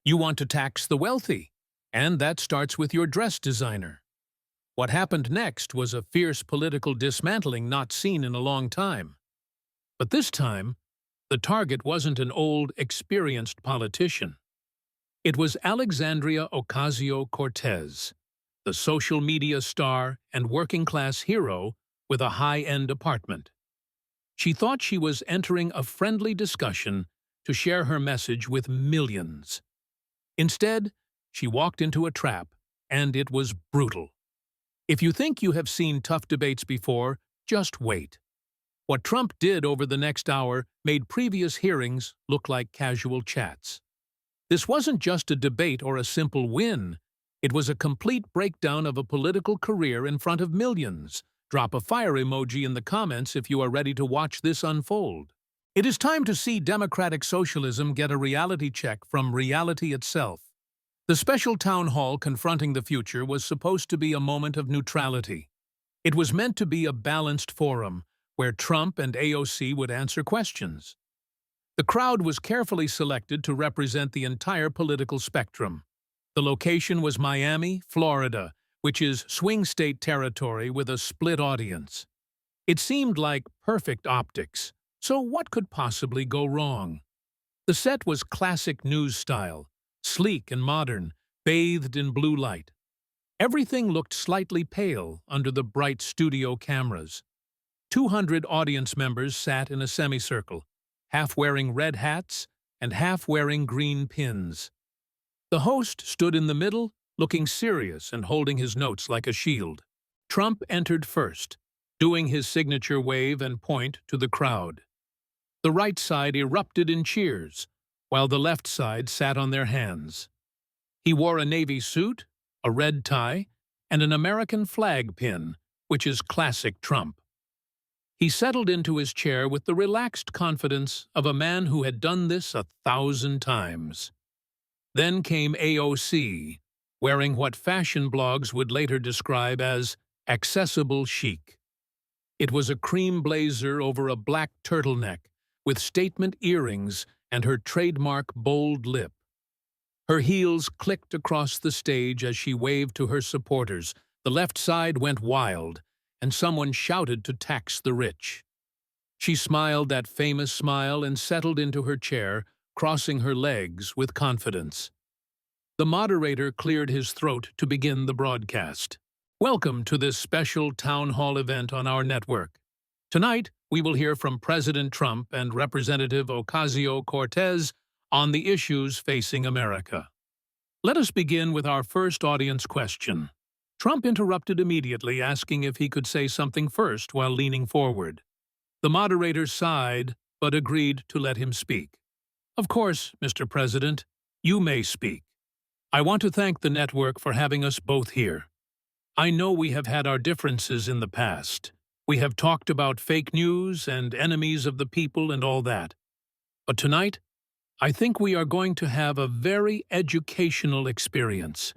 You want to tax the wealthy, and that starts with your dress designer. What happened next was a fierce political dismantling not seen in a long time. But this time, the target wasn't an old, experienced politician. It was Alexandria Ocasio-Cortez, the social media star and working-class hero with a high-end apartment. She thought she was entering a friendly discussion to share her message with millions. Instead, she walked into a trap, and it was brutal. If you think you have seen tough debates before, just wait. What Trump did over the next hour made previous hearings look like casual chats. This wasn't just a debate or a simple win. It was a complete breakdown of a political career in front of millions. Drop a fire emoji in the comments if you are ready to watch this unfold. It is time to see democratic socialism get a reality check from reality itself. The special town hall confronting the future was supposed to be a moment of neutrality. It was meant to be a balanced forum where Trump and AOC would answer questions. The crowd was carefully selected to represent the entire political spectrum. The location was Miami, Florida, which is swing state territory with a split audience. It seemed like perfect optics, so what could possibly go wrong? The set was classic news style, sleek and modern, bathed in blue light. Everything looked slightly pale under the bright studio cameras. 200 audience members sat in a semicircle, half wearing red hats and half wearing green pins. The host stood in the middle, looking serious and holding his notes like a shield. Trump entered first, doing his signature wave and point to the crowd. The right side erupted in cheers, while the left side sat on their hands. He wore a navy suit, a red tie, and an American flag pin, which is classic Trump. He settled into his chair with the relaxed confidence of a man who had done this 1,000 times. Then came AOC, wearing what fashion blogs would later describe as accessible chic. It was a cream blazer over a black turtleneck, with statement earrings and her trademark bold lip. Her heels clicked across the stage as she waved to her supporters. The left side went wild, and someone shouted to tax the rich. She smiled that famous smile and settled into her chair, crossing her legs with confidence. The moderator cleared his throat to begin the broadcast. Welcome to this special town hall event on our network. Tonight, we will hear from President Trump and Representative Ocasio-Cortez on the issues facing America. Let us begin with our first audience question. Trump interrupted immediately, asking if he could say something first while leaning forward. The moderator sighed, but agreed to let him speak. Of course, Mr. President, you may speak. I want to thank the network for having us both here. I know we have had our differences in the past. We have talked about fake news and enemies of the people and all that. But tonight, I think we are going to have a very educational experience.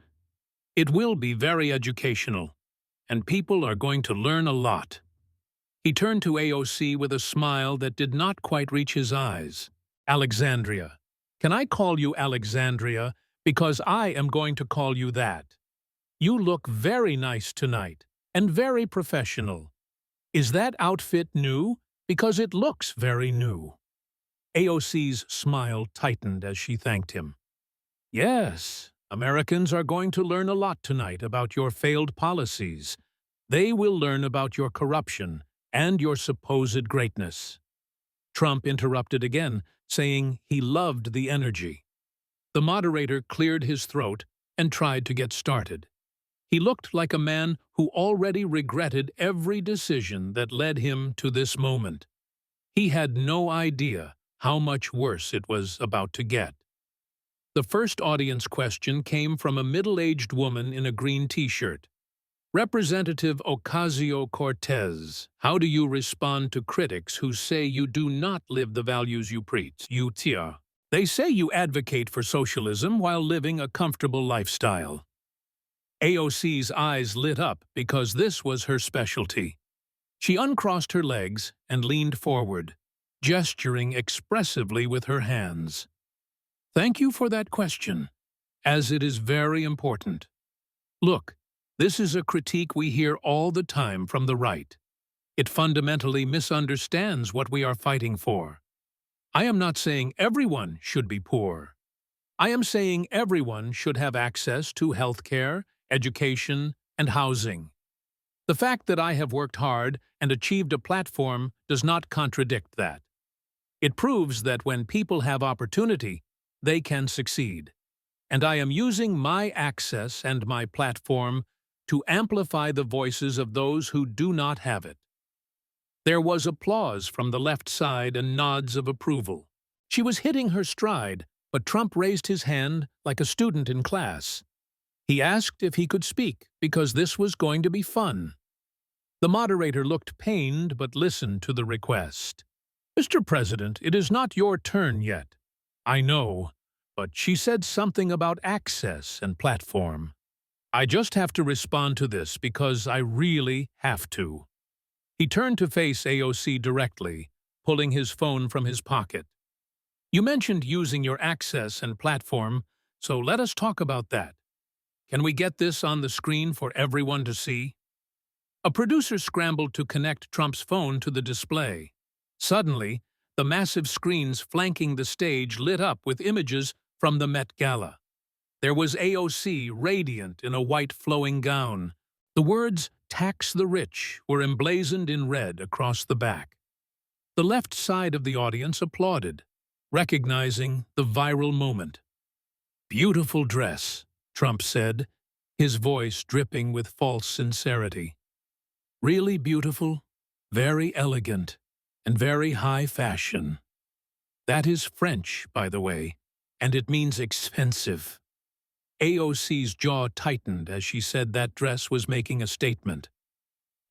It will be very educational, and people are going to learn a lot. He turned to AOC with a smile that did not quite reach his eyes. Alexandria. Can I call you Alexandria? Because I am going to call you that. You look very nice tonight, and very professional. Is that outfit new? Because it looks very new. AOC's smile tightened as she thanked him. Yes, Americans are going to learn a lot tonight about your failed policies. They will learn about your corruption and your supposed greatness. Trump interrupted again, saying he loved the energy. The moderator cleared his throat and tried to get started. He looked like a man who already regretted every decision that led him to this moment. He had no idea how much worse it was about to get. The first audience question came from a middle-aged woman in a green t-shirt. Representative Ocasio-Cortez, how do you respond to critics who say you do not live the values you preach? They say you advocate for socialism while living a comfortable lifestyle. AOC's eyes lit up because this was her specialty. She uncrossed her legs and leaned forward, gesturing expressively with her hands. Thank you for that question. as it is very important. Look, this is a critique we hear all the time from the right. It fundamentally misunderstands what we are fighting for. I am not saying everyone should be poor. I am saying everyone should have access to health care, education, and housing. The fact that I have worked hard and achieved a platform does not contradict that. It proves that when people have opportunity, they can succeed. And I am using my access and my platform to amplify the voices of those who do not have it. There was applause from the left side and nods of approval. She was hitting her stride, but Trump raised his hand like a student in class. He asked if he could speak, because this was going to be fun. The moderator looked pained but listened to the request. "Mr. President, it is not your turn yet. I know, but she said something about access and platform. I just have to respond to this because I really have to." He turned to face AOC directly, pulling his phone from his pocket. "You mentioned using your access and platform, so let us talk about that. Can we get this on the screen for everyone to see?" A producer scrambled to connect Trump's phone to the display. Suddenly, the massive screens flanking the stage lit up with images from the Met Gala. There was AOC radiant in a white flowing gown. The words "Tax the Rich" were emblazoned in red across the back. The left side of the audience applauded, recognizing the viral moment. "Beautiful dress," Trump said, his voice dripping with false sincerity. "Really beautiful, very elegant, and very high fashion. That is French, by the way, and it means expensive." AOC's jaw tightened as she said that dress was making a statement.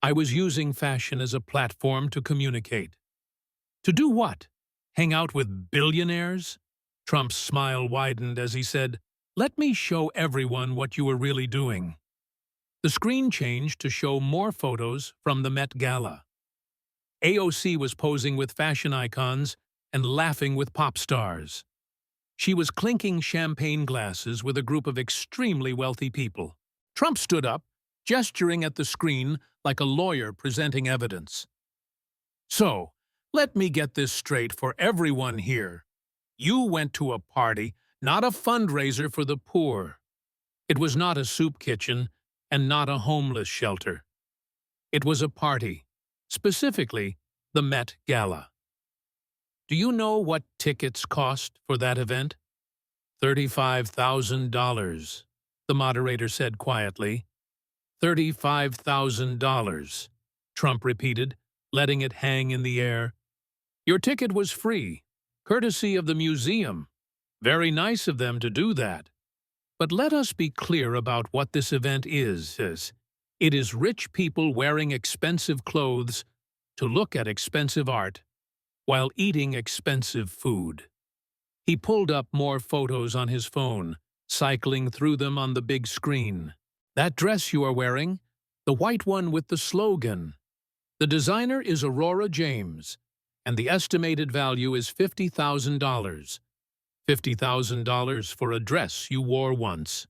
"I was using fashion as a platform to communicate." "To do what? Hang out with billionaires?" Trump's smile widened as he said, "Let me show everyone what you were really doing." The screen changed to show more photos from the Met Gala. AOC was posing with fashion icons and laughing with pop stars. She was clinking champagne glasses with a group of extremely wealthy people. Trump stood up, gesturing at the screen like a lawyer presenting evidence. "So, let me get this straight for everyone here. You went to a party, not a fundraiser for the poor. It was not a soup kitchen and not a homeless shelter. It was a party, specifically the Met Gala. Do you know what tickets cost for that event?" $35,000, the moderator said quietly. $35,000, Trump repeated, letting it hang in the air. "Your ticket was free, courtesy of the museum. Very nice of them to do that. But let us be clear about what this event is. It is rich people wearing expensive clothes to look at expensive art while eating expensive food." He pulled up more photos on his phone, cycling through them on the big screen. "That dress you are wearing, the white one with the slogan. The designer is Aurora James, and the estimated value is $50,000. $50,000 for a dress you wore once."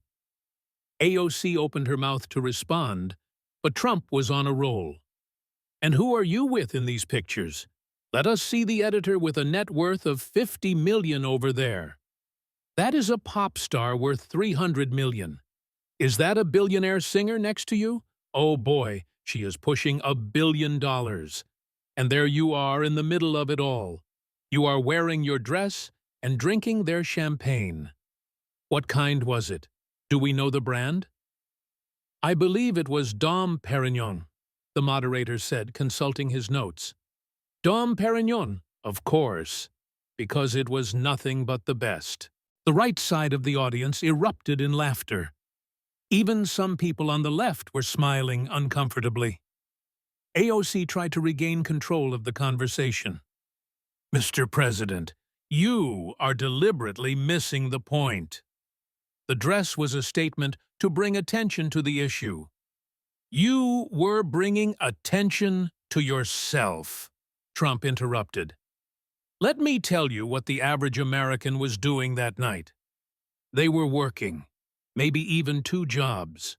AOC opened her mouth to respond, but Trump was on a roll. "And who are you with in these pictures? Let us see the editor with a net worth of $50 million over there. That is a pop star worth $300 million. Is that a billionaire singer next to you? Oh boy, she is pushing $1 billion. And there you are in the middle of it all. You are wearing your dress and drinking their champagne. What kind was it? Do we know the brand?" "I believe it was Dom Perignon," the moderator said, consulting his notes. "Dom Perignon, of course, because it was nothing but the best." The right side of the audience erupted in laughter. Even some people on the left were smiling uncomfortably. AOC tried to regain control of the conversation. "Mr. President, you are deliberately missing the point. The dress was a statement to bring attention to the issue. You were bringing attention to yourself," Trump interrupted. "Let me tell you what the average American was doing that night. They were working, maybe even 2 jobs.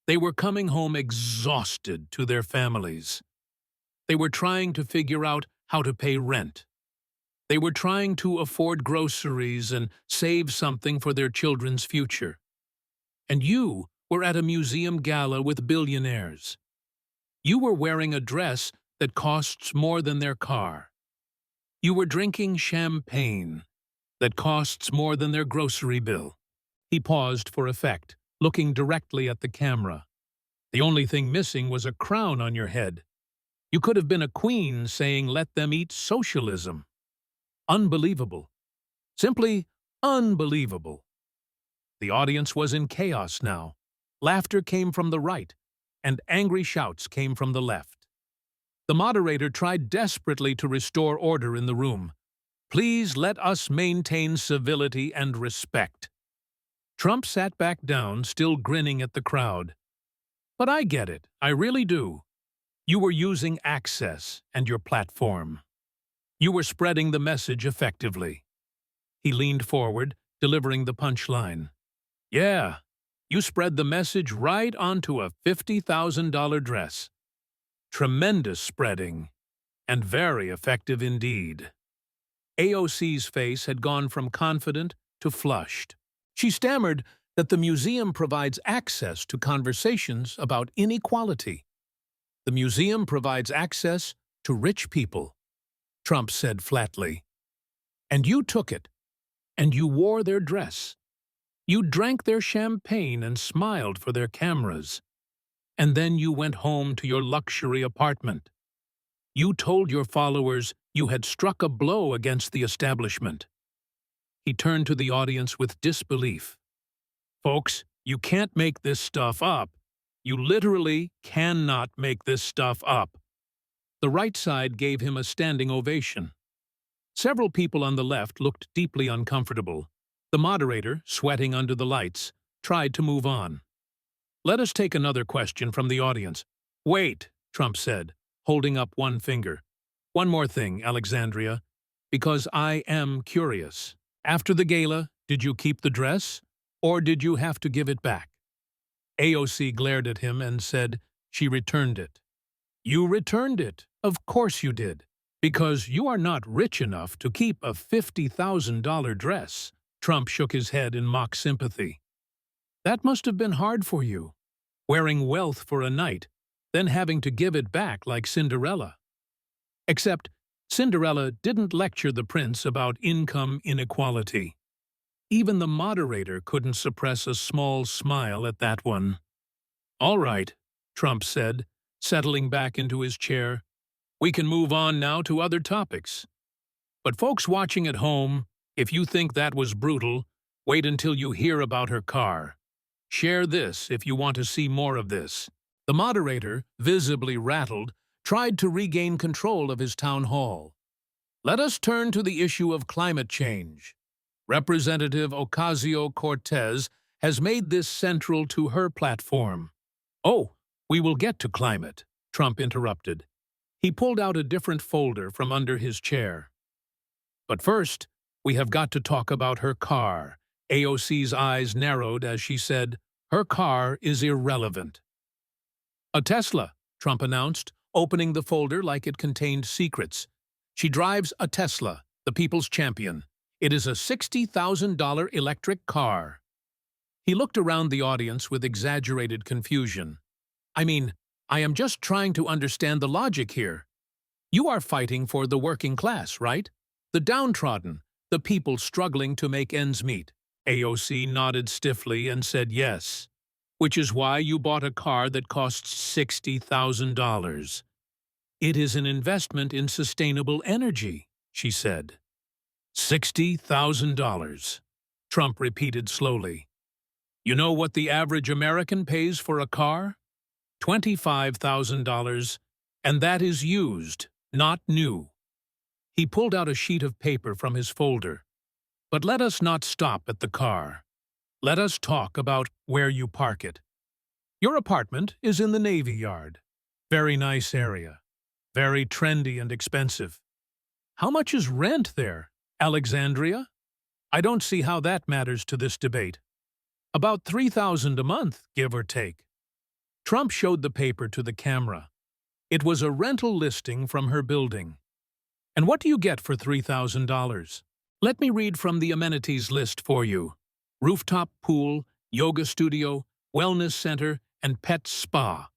They were coming home exhausted to their families. They were trying to figure out how to pay rent. They were trying to afford groceries and save something for their children's future. And you were at a museum gala with billionaires. You were wearing a dress that costs more than their car. You were drinking champagne that costs more than their grocery bill. He paused for effect, looking directly at the camera. The only thing missing was a crown on your head. You could have been a queen saying, "Let them eat socialism." Unbelievable. Simply unbelievable. The audience was in chaos now. Laughter came from the right, and angry shouts came from the left. The moderator tried desperately to restore order in the room. "Please let us maintain civility and respect." Trump sat back down, still grinning at the crowd. "But I get it, I really do. You were using access and your platform. You were spreading the message effectively." He leaned forward, delivering the punchline. "Yeah, you spread the message right onto a $50,000 dress. Tremendous spreading, and very effective indeed." AOC's face had gone from confident to flushed. She stammered that the museum provides access to conversations about inequality. "The museum provides access to rich people," Trump said flatly. "And you took it, and you wore their dress. You drank their champagne and smiled for their cameras. And then you went home to your luxury apartment. You told your followers you had struck a blow against the establishment." He turned to the audience with disbelief. "Folks, you can't make this stuff up. You literally cannot make this stuff up." The right side gave him a standing ovation. Several people on the left looked deeply uncomfortable. The moderator, sweating under the lights, tried to move on. "Let us take another question from the audience." "Wait," Trump said, holding up one finger. "One more thing, Alexandria, because I am curious. After the gala, did you keep the dress, or did you have to give it back?" AOC glared at him and said she returned it. "You returned it, of course you did, because you are not rich enough to keep a $50,000 dress." Trump shook his head in mock sympathy. "That must have been hard for you, wearing wealth for a night, then having to give it back like Cinderella." Except Cinderella didn't lecture the prince about income inequality. Even the moderator couldn't suppress a small smile at that one. "All right," Trump said, settling back into his chair. "We can move on now to other topics. But folks watching at home, if you think that was brutal, wait until you hear about her car. Share this if you want to see more of this." The moderator, visibly rattled, tried to regain control of his town hall. "Let us turn to the issue of climate change. Representative Ocasio-Cortez has made this central to her platform." "Oh, we will get to climate," Trump interrupted. He pulled out a different folder from under his chair. "But first, we have got to talk about her car." AOC's eyes narrowed as she said, "Her car is irrelevant." "A Tesla," Trump announced, opening the folder like it contained secrets. "She drives a Tesla, the people's champion. It is a $60,000 electric car." He looked around the audience with exaggerated confusion. "I mean, I am just trying to understand the logic here. You are fighting for the working class, right? The downtrodden, the people struggling to make ends meet." AOC nodded stiffly and said yes. "Which is why you bought a car that costs $60,000. It is an investment in sustainable energy," she said. $60,000, Trump repeated slowly. "You know what the average American pays for a car? $25,000, and that is used, not new." He pulled out a sheet of paper from his folder. "But let us not stop at the car. Let us talk about where you park it. Your apartment is in the Navy Yard. Very nice area. Very trendy and expensive. How much is rent there, Alexandria?" I don't see how that matters to this debate. About $3,000 a month, give or take. Trump showed the paper to the camera. It was a rental listing from her building. And what do you get for $3,000? Let me read from the amenities list for you. Rooftop pool, yoga studio, wellness center, and pet spa.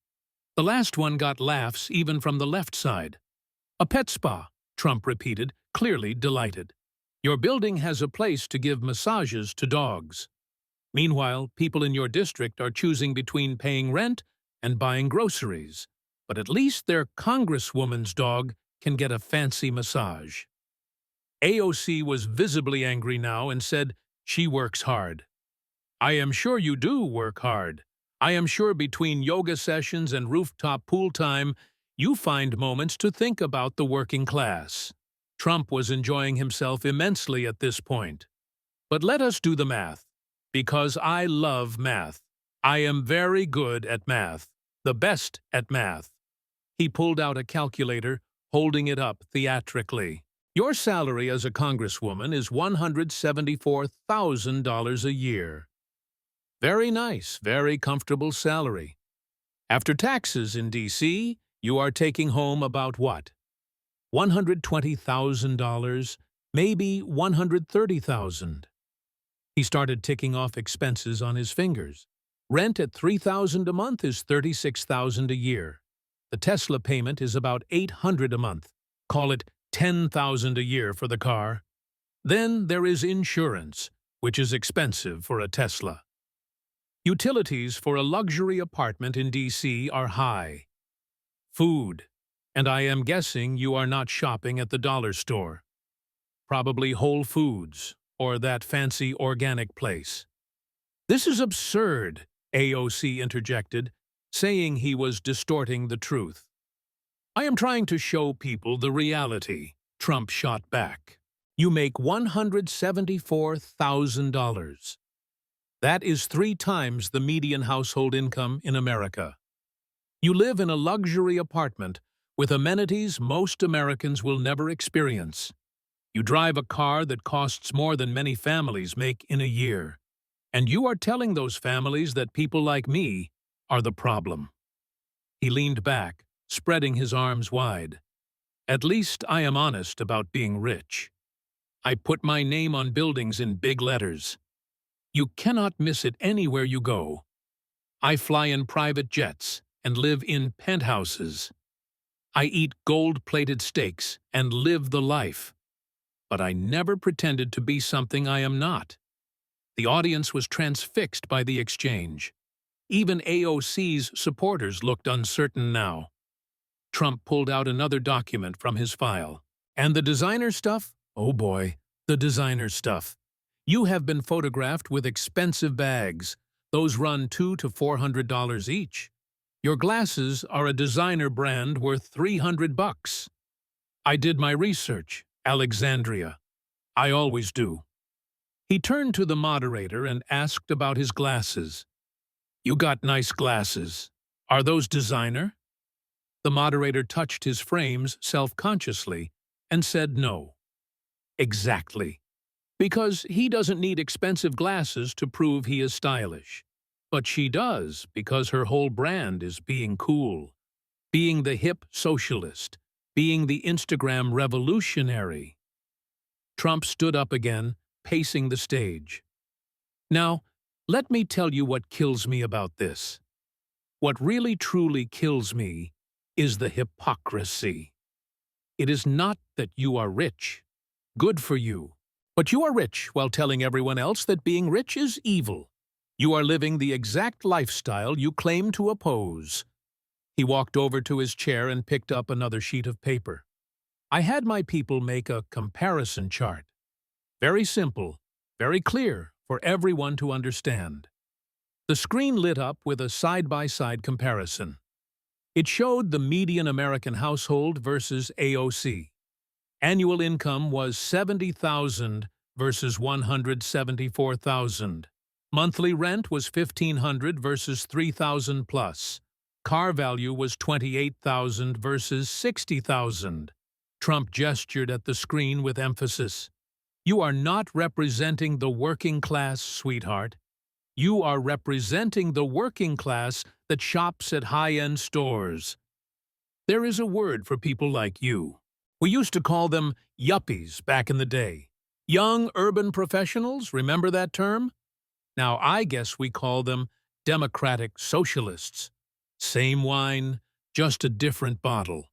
The last one got laughs even from the left side. A pet spa, Trump repeated, clearly delighted. Your building has a place to give massages to dogs. Meanwhile, people in your district are choosing between paying rent and buying groceries. But at least their congresswoman's dog can get a fancy massage. AOC was visibly angry now and said she works hard. I am sure you do work hard. I am sure between yoga sessions and rooftop pool time, you find moments to think about the working class. Trump was enjoying himself immensely at this point. But let us do the math, because I love math. I am very good at math, the best at math. He pulled out a calculator, holding it up theatrically. Your salary as a congresswoman is $174,000 a year. Very nice, very comfortable salary. After taxes in D.C., you are taking home about what? $120,000, maybe $130,000. He started ticking off expenses on his fingers. Rent at $3,000 a month is $36,000 a year. The Tesla payment is about $800 a month. Call it $10,000 a year for the car. Then there is insurance, which is expensive for a Tesla. Utilities for a luxury apartment in D.C. are high. Food, and I am guessing you are not shopping at the dollar store. Probably Whole Foods, or that fancy organic place. This is absurd, AOC interjected, saying he was distorting the truth. I am trying to show people the reality, Trump shot back. You make $174,000. That is 3 times the median household income in America. You live in a luxury apartment with amenities most Americans will never experience. You drive a car that costs more than many families make in a year. And you are telling those families that people like me are the problem. He leaned back, spreading his arms wide. At least I am honest about being rich. I put my name on buildings in big letters. You cannot miss it anywhere you go. I fly in private jets and live in penthouses. I eat gold-plated steaks and live the life. But I never pretended to be something I am not. The audience was transfixed by the exchange. Even AOC's supporters looked uncertain now. Trump pulled out another document from his file. And the designer stuff? Oh boy, the designer stuff. You have been photographed with expensive bags. Those run $200 to $400 each. Your glasses are a designer brand worth $300. I did my research, Alexandria. I always do. He turned to the moderator and asked about his glasses. You got nice glasses. Are those designer? The moderator touched his frames self-consciously and said no. Exactly. Because he doesn't need expensive glasses to prove he is stylish. But she does, because her whole brand is being cool, being the hip socialist, being the Instagram revolutionary. Trump stood up again, pacing the stage. Now, let me tell you what kills me about this. What really truly kills me is the hypocrisy. It is not that you are rich. Good for you. But you are rich while telling everyone else that being rich is evil. You are living the exact lifestyle you claim to oppose. He walked over to his chair and picked up another sheet of paper. I had my people make a comparison chart. Very simple, very clear for everyone to understand. The screen lit up with a side-by-side comparison. It showed the median American household versus AOC. Annual income was $70,000 versus $174,000. Monthly rent was $1,500 versus $3,000 plus. Car value was $28,000 versus $60,000. Trump gestured at the screen with emphasis. You are not representing the working class, sweetheart. You are representing the working class that shops at high-end stores. There is a word for people like you. We used to call them yuppies back in the day. Young urban professionals, remember that term? Now I guess we call them democratic socialists. Same wine, just a different bottle.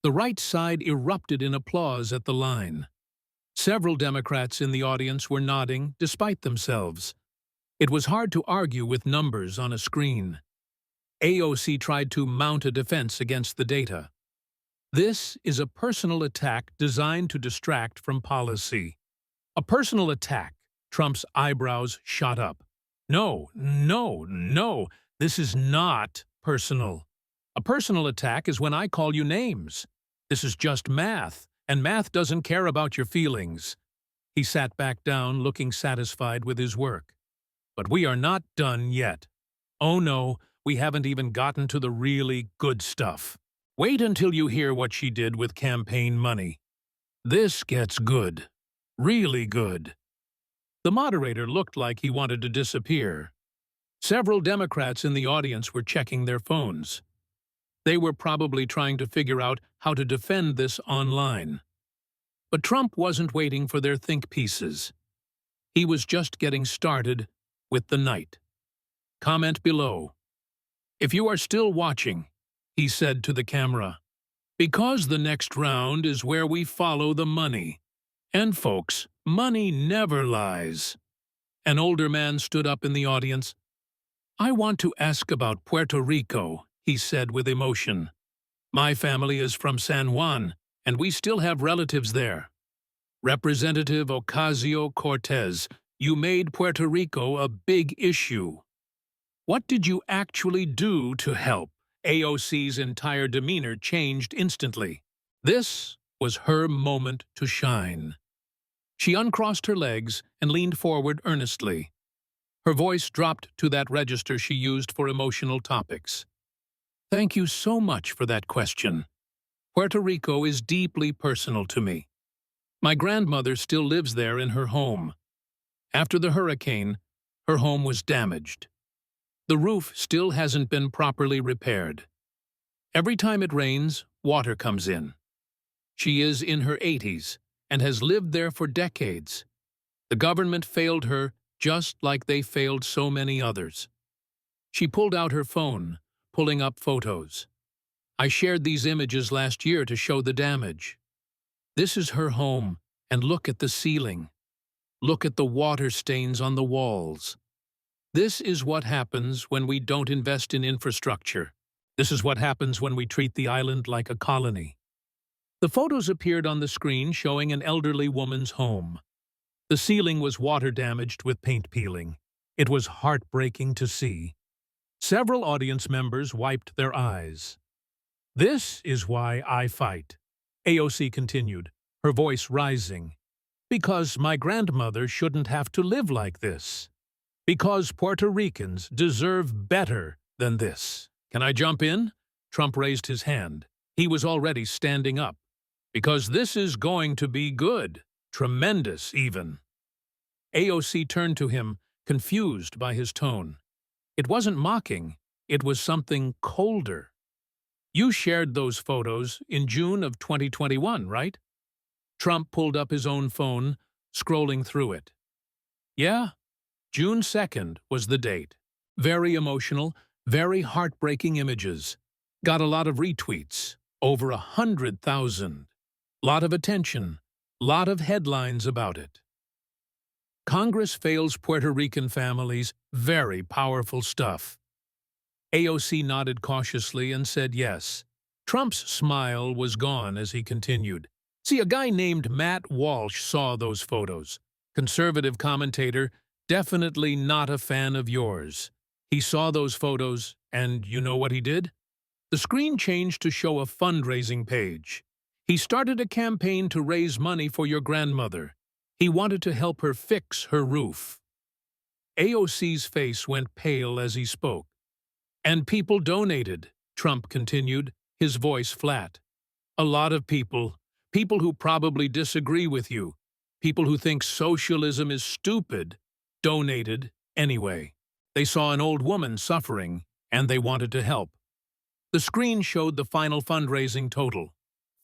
The right side erupted in applause at the line. Several Democrats in the audience were nodding, despite themselves. It was hard to argue with numbers on a screen. AOC tried to mount a defense against the data. This is a personal attack designed to distract from policy. A personal attack. Trump's eyebrows shot up. No, no, no, this is not personal. A personal attack is when I call you names. This is just math, and math doesn't care about your feelings. He sat back down, looking satisfied with his work. But we are not done yet. Oh no, we haven't even gotten to the really good stuff. Wait until you hear what she did with campaign money. This gets good. Really good. The moderator looked like he wanted to disappear. Several Democrats in the audience were checking their phones. They were probably trying to figure out how to defend this online. But Trump wasn't waiting for their think pieces. He was just getting started with the night. Comment below. If you are still watching, he said to the camera, because the next round is where we follow the money. And folks, money never lies. An older man stood up in the audience. I want to ask about Puerto Rico, he said with emotion. My family is from San Juan, and we still have relatives there. Representative Ocasio-Cortez, you made Puerto Rico a big issue. What did you actually do to help? AOC's entire demeanor changed instantly. This was her moment to shine. She uncrossed her legs and leaned forward earnestly. Her voice dropped to that register she used for emotional topics. Thank you so much for that question. Puerto Rico is deeply personal to me. My grandmother still lives there in her home. After the hurricane, her home was damaged. The roof still hasn't been properly repaired. Every time it rains, water comes in. She is in her 80s and has lived there for decades. The government failed her just like they failed so many others. She pulled out her phone, pulling up photos. I shared these images last year to show the damage. This is her home, and look at the ceiling. Look at the water stains on the walls. This is what happens when we don't invest in infrastructure. This is what happens when we treat the island like a colony. The photos appeared on the screen showing an elderly woman's home. The ceiling was water-damaged with paint peeling. It was heartbreaking to see. Several audience members wiped their eyes. This is why I fight, AOC continued, her voice rising. Because my grandmother shouldn't have to live like this. Because Puerto Ricans deserve better than this. Can I jump in? Trump raised his hand. He was already standing up. Because this is going to be good. Tremendous, even. AOC turned to him, confused by his tone. It wasn't mocking. It was something colder. You shared those photos in June of 2021, right? Trump pulled up his own phone, scrolling through it. Yeah, June 2nd was the date. Very emotional, very heartbreaking images. Got a lot of retweets, over 100,000. Lot of attention, lot of headlines about it. Congress fails Puerto Rican families, very powerful stuff. AOC nodded cautiously and said yes. Trump's smile was gone as he continued. See, a guy named Matt Walsh saw those photos. Conservative commentator, definitely not a fan of yours. He saw those photos, and you know what he did? The screen changed to show a fundraising page. He started a campaign to raise money for your grandmother. He wanted to help her fix her roof. AOC's face went pale as he spoke. And people donated, Trump continued, his voice flat. A lot of people who probably disagree with you. People who think socialism is stupid donated anyway. They saw an old woman suffering, and they wanted to help. The screen showed the final fundraising total.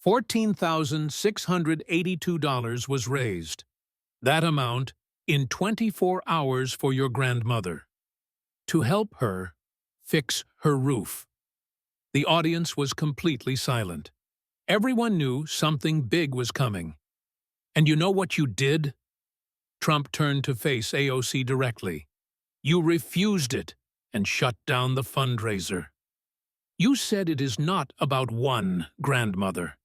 $14,682 was raised. That amount in 24 hours for your grandmother. To help her fix her roof. The audience was completely silent. Everyone knew something big was coming. And you know what you did? Trump turned to face AOC directly. You refused it and shut down the fundraiser. You said it is not about one grandmother.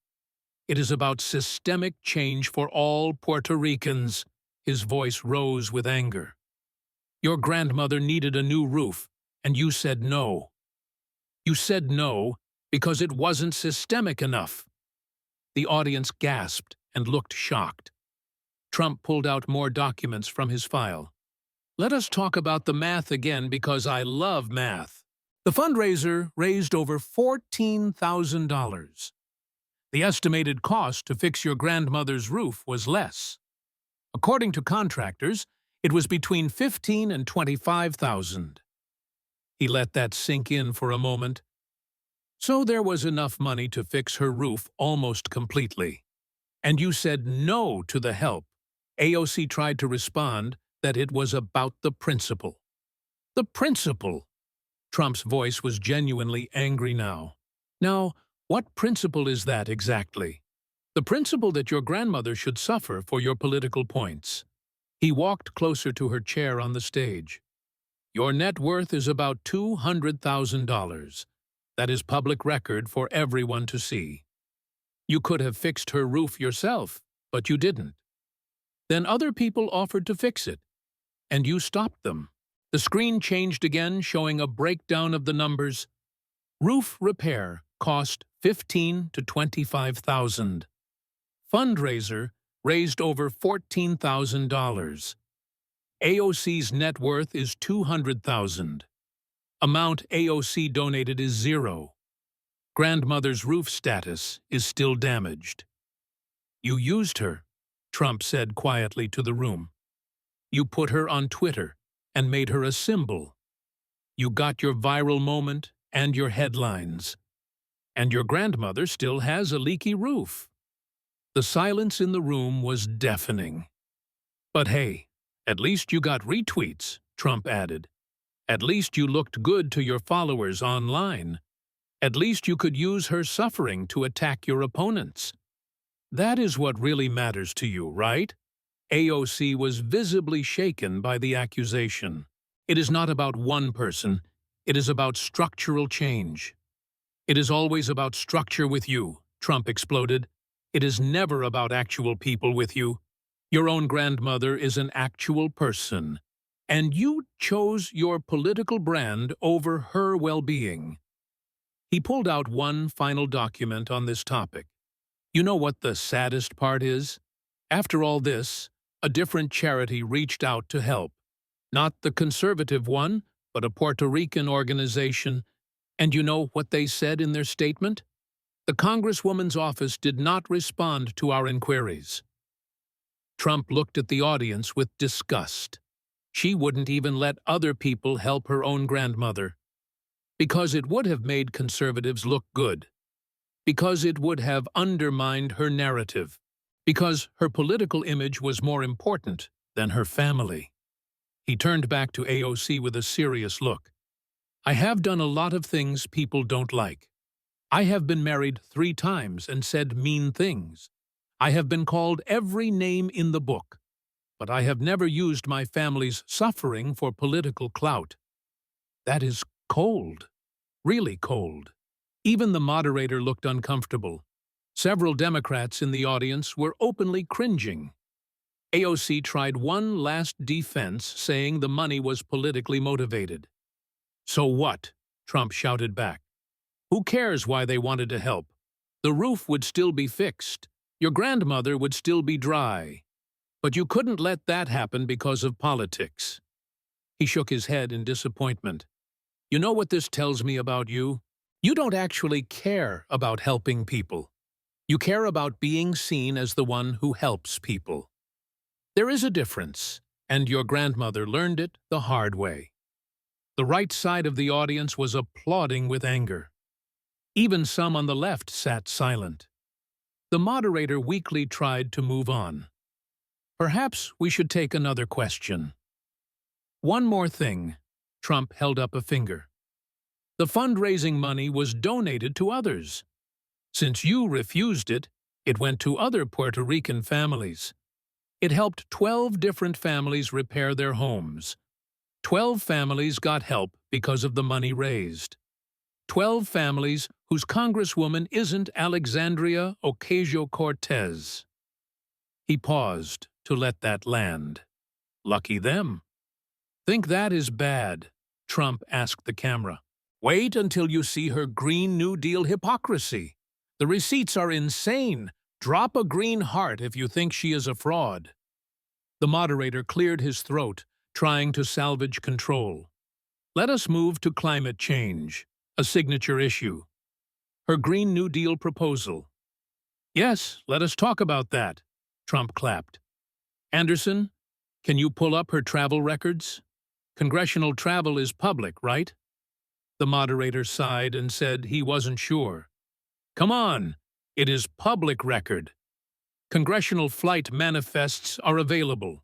It is about systemic change for all Puerto Ricans. His voice rose with anger. Your grandmother needed a new roof, and you said no. You said no because it wasn't systemic enough. The audience gasped and looked shocked. Trump pulled out more documents from his file. Let us talk about the math again because I love math. The fundraiser raised over $14,000. The estimated cost to fix your grandmother's roof was less. According to contractors, it was between $15,000 and $25,000. He let that sink in for a moment. So there was enough money to fix her roof almost completely. And you said no to the help. AOC tried to respond that it was about the principle. The principle! Trump's voice was genuinely angry now. Now, what principle is that exactly? The principle that your grandmother should suffer for your political points. He walked closer to her chair on the stage. Your net worth is about $200,000. That is public record for everyone to see. You could have fixed her roof yourself, but you didn't. Then other people offered to fix it, and you stopped them. The screen changed again, showing a breakdown of the numbers. Roof repair cost $15,000 to $25,000. Fundraiser raised over $14,000. AOC's net worth is $200,000. Amount AOC donated is zero. Grandmother's roof status is still damaged. You used her, Trump said quietly to the room. You put her on Twitter and made her a symbol. You got your viral moment and your headlines. And your grandmother still has a leaky roof. The silence in the room was deafening. But hey, at least you got retweets, Trump added. At least you looked good to your followers online. At least you could use her suffering to attack your opponents. That is what really matters to you, right? AOC was visibly shaken by the accusation. It is not about one person. It is about structural change. It is always about structure with you, Trump exploded. It is never about actual people with you. Your own grandmother is an actual person. And you chose your political brand over her well-being. He pulled out one final document on this topic. You know what the saddest part is? After all this, a different charity reached out to help. Not the conservative one, but a Puerto Rican organization. And you know what they said in their statement? The Congresswoman's office did not respond to our inquiries. Trump looked at the audience with disgust. She wouldn't even let other people help her own grandmother. Because it would have made conservatives look good. Because it would have undermined her narrative. Because her political image was more important than her family. He turned back to AOC with a serious look. I have done a lot of things people don't like. I have been married 3 times and said mean things. I have been called every name in the book. But I have never used my family's suffering for political clout. That is cold. Really cold. Even the moderator looked uncomfortable. Several Democrats in the audience were openly cringing. AOC tried one last defense, saying the money was politically motivated. So what? Trump shouted back. Who cares why they wanted to help? The roof would still be fixed. Your grandmother would still be dry. But you couldn't let that happen because of politics. He shook his head in disappointment. You know what this tells me about you? You don't actually care about helping people. You care about being seen as the one who helps people. There is a difference, and your grandmother learned it the hard way. The right side of the audience was applauding with anger. Even some on the left sat silent. The moderator weakly tried to move on. Perhaps we should take another question. One more thing. Trump held up a finger. The fundraising money was donated to others. Since you refused it, it went to other Puerto Rican families. It helped 12 different families repair their homes. 12 families got help because of the money raised. 12 families whose congresswoman isn't Alexandria Ocasio-Cortez. He paused to let that land. Lucky them. Think that is bad? Trump asked the camera. Wait until you see her Green New Deal hypocrisy. The receipts are insane. Drop a green heart if you think she is a fraud. The moderator cleared his throat, trying to salvage control. Let us move to climate change, a signature issue. Her Green New Deal proposal. Yes, let us talk about that, Trump clapped. Anderson, can you pull up her travel records? Congressional travel is public, right? The moderator sighed and said he wasn't sure. Come on, it is public record. Congressional flight manifests are available.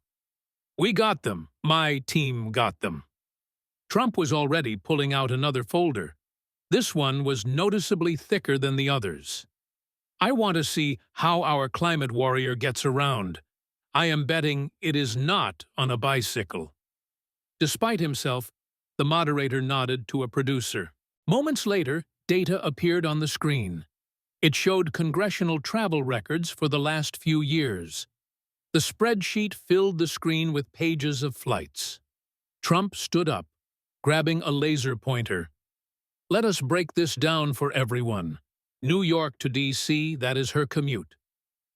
We got them. My team got them. Trump was already pulling out another folder. This one was noticeably thicker than the others. I want to see how our climate warrior gets around. I am betting it is not on a bicycle. Despite himself, the moderator nodded to a producer. Moments later, data appeared on the screen. It showed congressional travel records for the last few years. The spreadsheet filled the screen with pages of flights. Trump stood up, grabbing a laser pointer. Let us break this down for everyone. New York to D.C., that is her commute.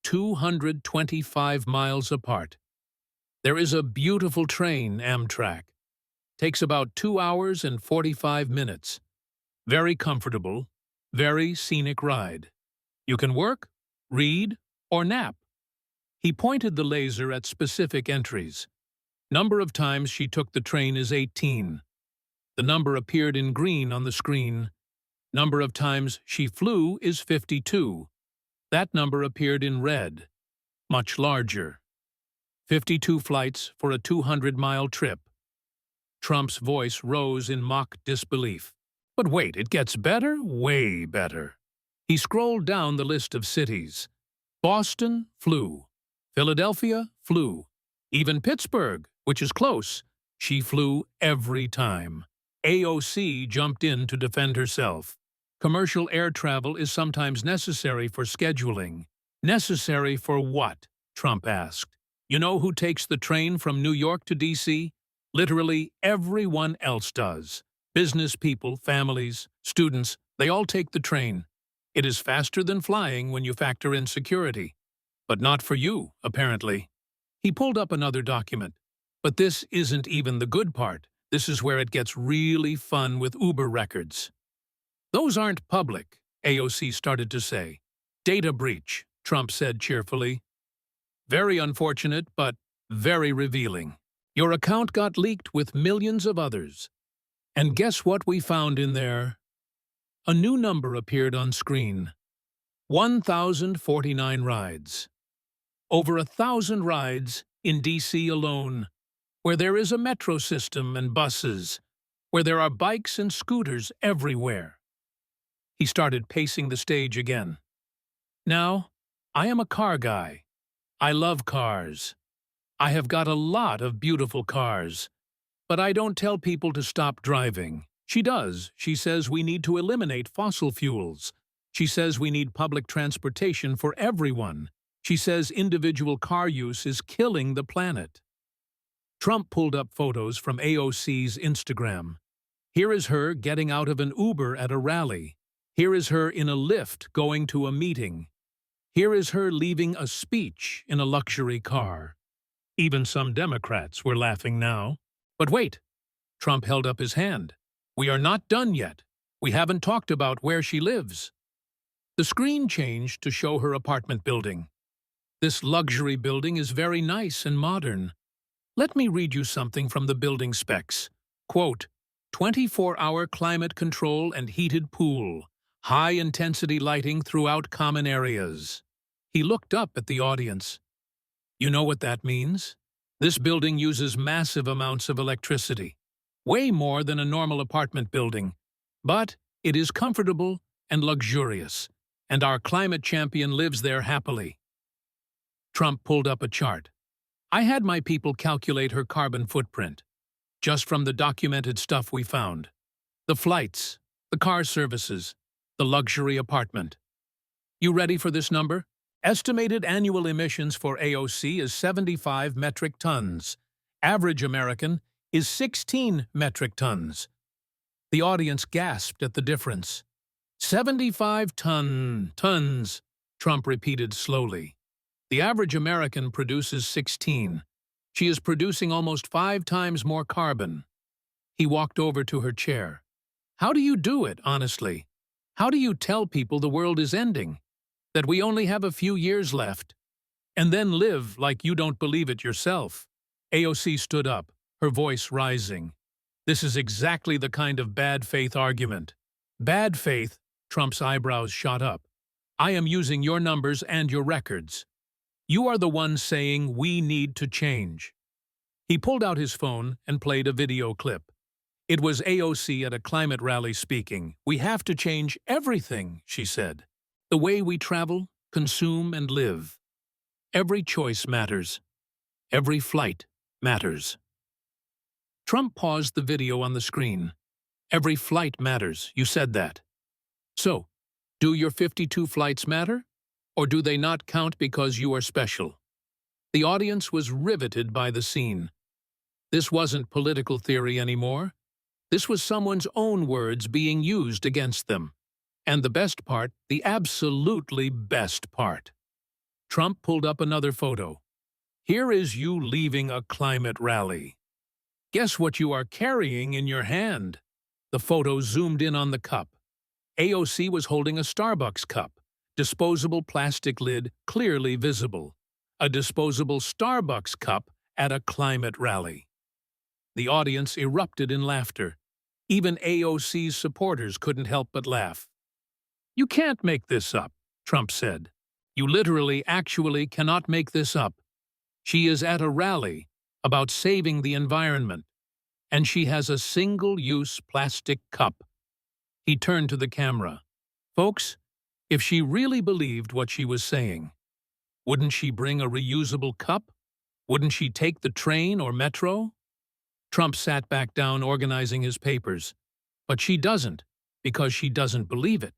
225 miles apart. There is a beautiful train, Amtrak. Takes about 2 hours and 45 minutes. Very comfortable, very scenic ride. You can work, read, or nap. He pointed the laser at specific entries. Number of times she took the train is 18. The number appeared in green on the screen. Number of times she flew is 52. That number appeared in red, much larger. 52 flights for a 200-mile trip. Trump's voice rose in mock disbelief. But wait, it gets better, way better. He scrolled down the list of cities. Boston flew. Philadelphia flew. Even Pittsburgh, which is close, she flew every time. AOC jumped in to defend herself. Commercial air travel is sometimes necessary for scheduling. Necessary for what? Trump asked. You know who takes the train from New York to D.C.? Literally everyone else does. Business people, families, students, they all take the train. It is faster than flying when you factor in security. But not for you, apparently. He pulled up another document. But this isn't even the good part. This is where it gets really fun with Uber records. Those aren't public, AOC started to say. Data breach, Trump said cheerfully. Very unfortunate, but very revealing. Your account got leaked with millions of others. And guess what we found in there? A new number appeared on screen. 1,049 rides. Over 1,000 rides in D.C. alone, where there is a metro system and buses, where there are bikes and scooters everywhere. He started pacing the stage again. Now, I am a car guy. I love cars. I have got a lot of beautiful cars. But I don't tell people to stop driving. She does. She says we need to eliminate fossil fuels. She says we need public transportation for everyone. She says individual car use is killing the planet. Trump pulled up photos from AOC's Instagram. Here is her getting out of an Uber at a rally. Here is her in a lift going to a meeting. Here is her leaving a speech in a luxury car. Even some Democrats were laughing now. But wait, Trump held up his hand. We are not done yet. We haven't talked about where she lives. The screen changed to show her apartment building. This luxury building is very nice and modern. Let me read you something from the building specs. Quote, 24-hour climate control and heated pool. High-intensity lighting throughout common areas. He looked up at the audience. You know what that means? This building uses massive amounts of electricity. Way more than a normal apartment building. But it is comfortable and luxurious, and our climate champion lives there happily. Trump pulled up a chart. I had my people calculate her carbon footprint, just from the documented stuff we found. The flights, the car services, the luxury apartment. You ready for this number? Estimated annual emissions for AOC is 75 metric tons. Average American is 16 metric tons. The audience gasped at the difference. 75 tons, Trump repeated slowly. The average American produces 16. She is producing almost 5 times more carbon. He walked over to her chair. How do you do it, honestly? How do you tell people the world is ending? That we only have a few years left? And then live like you don't believe it yourself? AOC stood up, her voice rising. This is exactly the kind of bad faith argument. Bad faith, Trump's eyebrows shot up. I am using your numbers and your records. You are the one saying we need to change. He pulled out his phone and played a video clip. It was AOC at a climate rally speaking. We have to change everything, she said. The way we travel, consume, and live. Every choice matters. Every flight matters. Trump paused the video on the screen. Every flight matters, you said that. So, do your 52 flights matter? Or do they not count because you are special? The audience was riveted by the scene. This wasn't political theory anymore. This was someone's own words being used against them. And the best part, the absolutely best part. Trump pulled up another photo. Here is you leaving a climate rally. Guess what you are carrying in your hand? The photo zoomed in on the cup. AOC was holding a Starbucks cup. Disposable plastic lid clearly visible. A disposable Starbucks cup at a climate rally. The audience erupted in laughter. Even AOC's supporters couldn't help but laugh. You can't make this up, Trump said. You literally, actually cannot make this up. She is at a rally about saving the environment, and she has a single-use plastic cup. He turned to the camera. Folks, if she really believed what she was saying, wouldn't she bring a reusable cup? Wouldn't she take the train or metro? Trump sat back down organizing his papers. But she doesn't, because she doesn't believe it.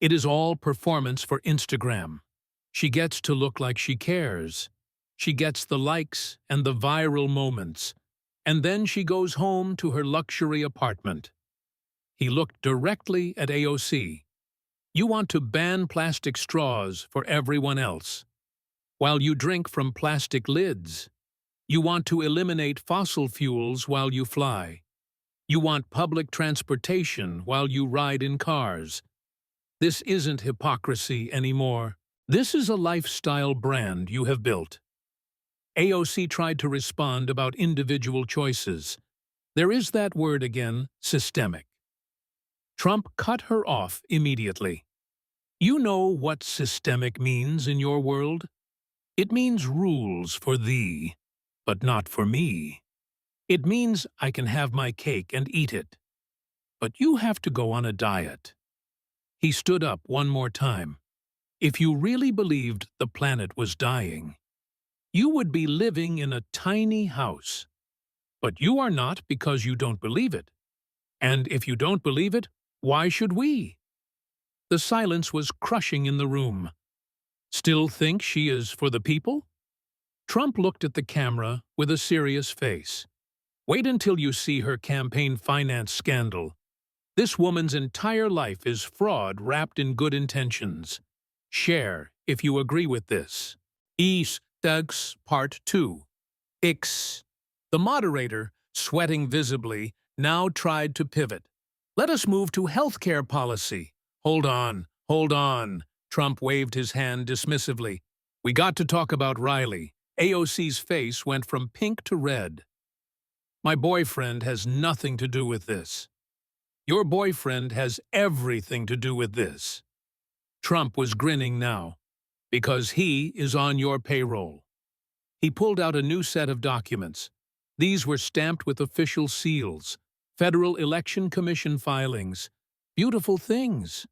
It is all performance for Instagram. She gets to look like she cares. She gets the likes and the viral moments. And then she goes home to her luxury apartment. He looked directly at AOC. You want to ban plastic straws for everyone else, while you drink from plastic lids. You want to eliminate fossil fuels while you fly. You want public transportation while you ride in cars. This isn't hypocrisy anymore. This is a lifestyle brand you have built. AOC tried to respond about individual choices. There is that word again, systemic. Trump cut her off immediately. You know what systemic means in your world? It means rules for thee, but not for me. It means I can have my cake and eat it, but you have to go on a diet. He stood up one more time. If you really believed the planet was dying, you would be living in a tiny house. But you are not because you don't believe it. And if you don't believe it, why should we? The silence was crushing in the room. Still think she is for the people? Trump looked at the camera with a serious face. Wait until you see her campaign finance scandal. This woman's entire life is fraud wrapped in good intentions. Share if you agree with this. Tags Part 2. X. The moderator, sweating visibly, now tried to pivot. Let us move to healthcare policy. Hold on. Trump waved his hand dismissively. We got to talk about Riley. AOC's face went from pink to red. My boyfriend has nothing to do with this. Your boyfriend has everything to do with this. Trump was grinning now, because he is on your payroll. He pulled out a new set of documents. These were stamped with official seals, Federal Election Commission filings. Beautiful things.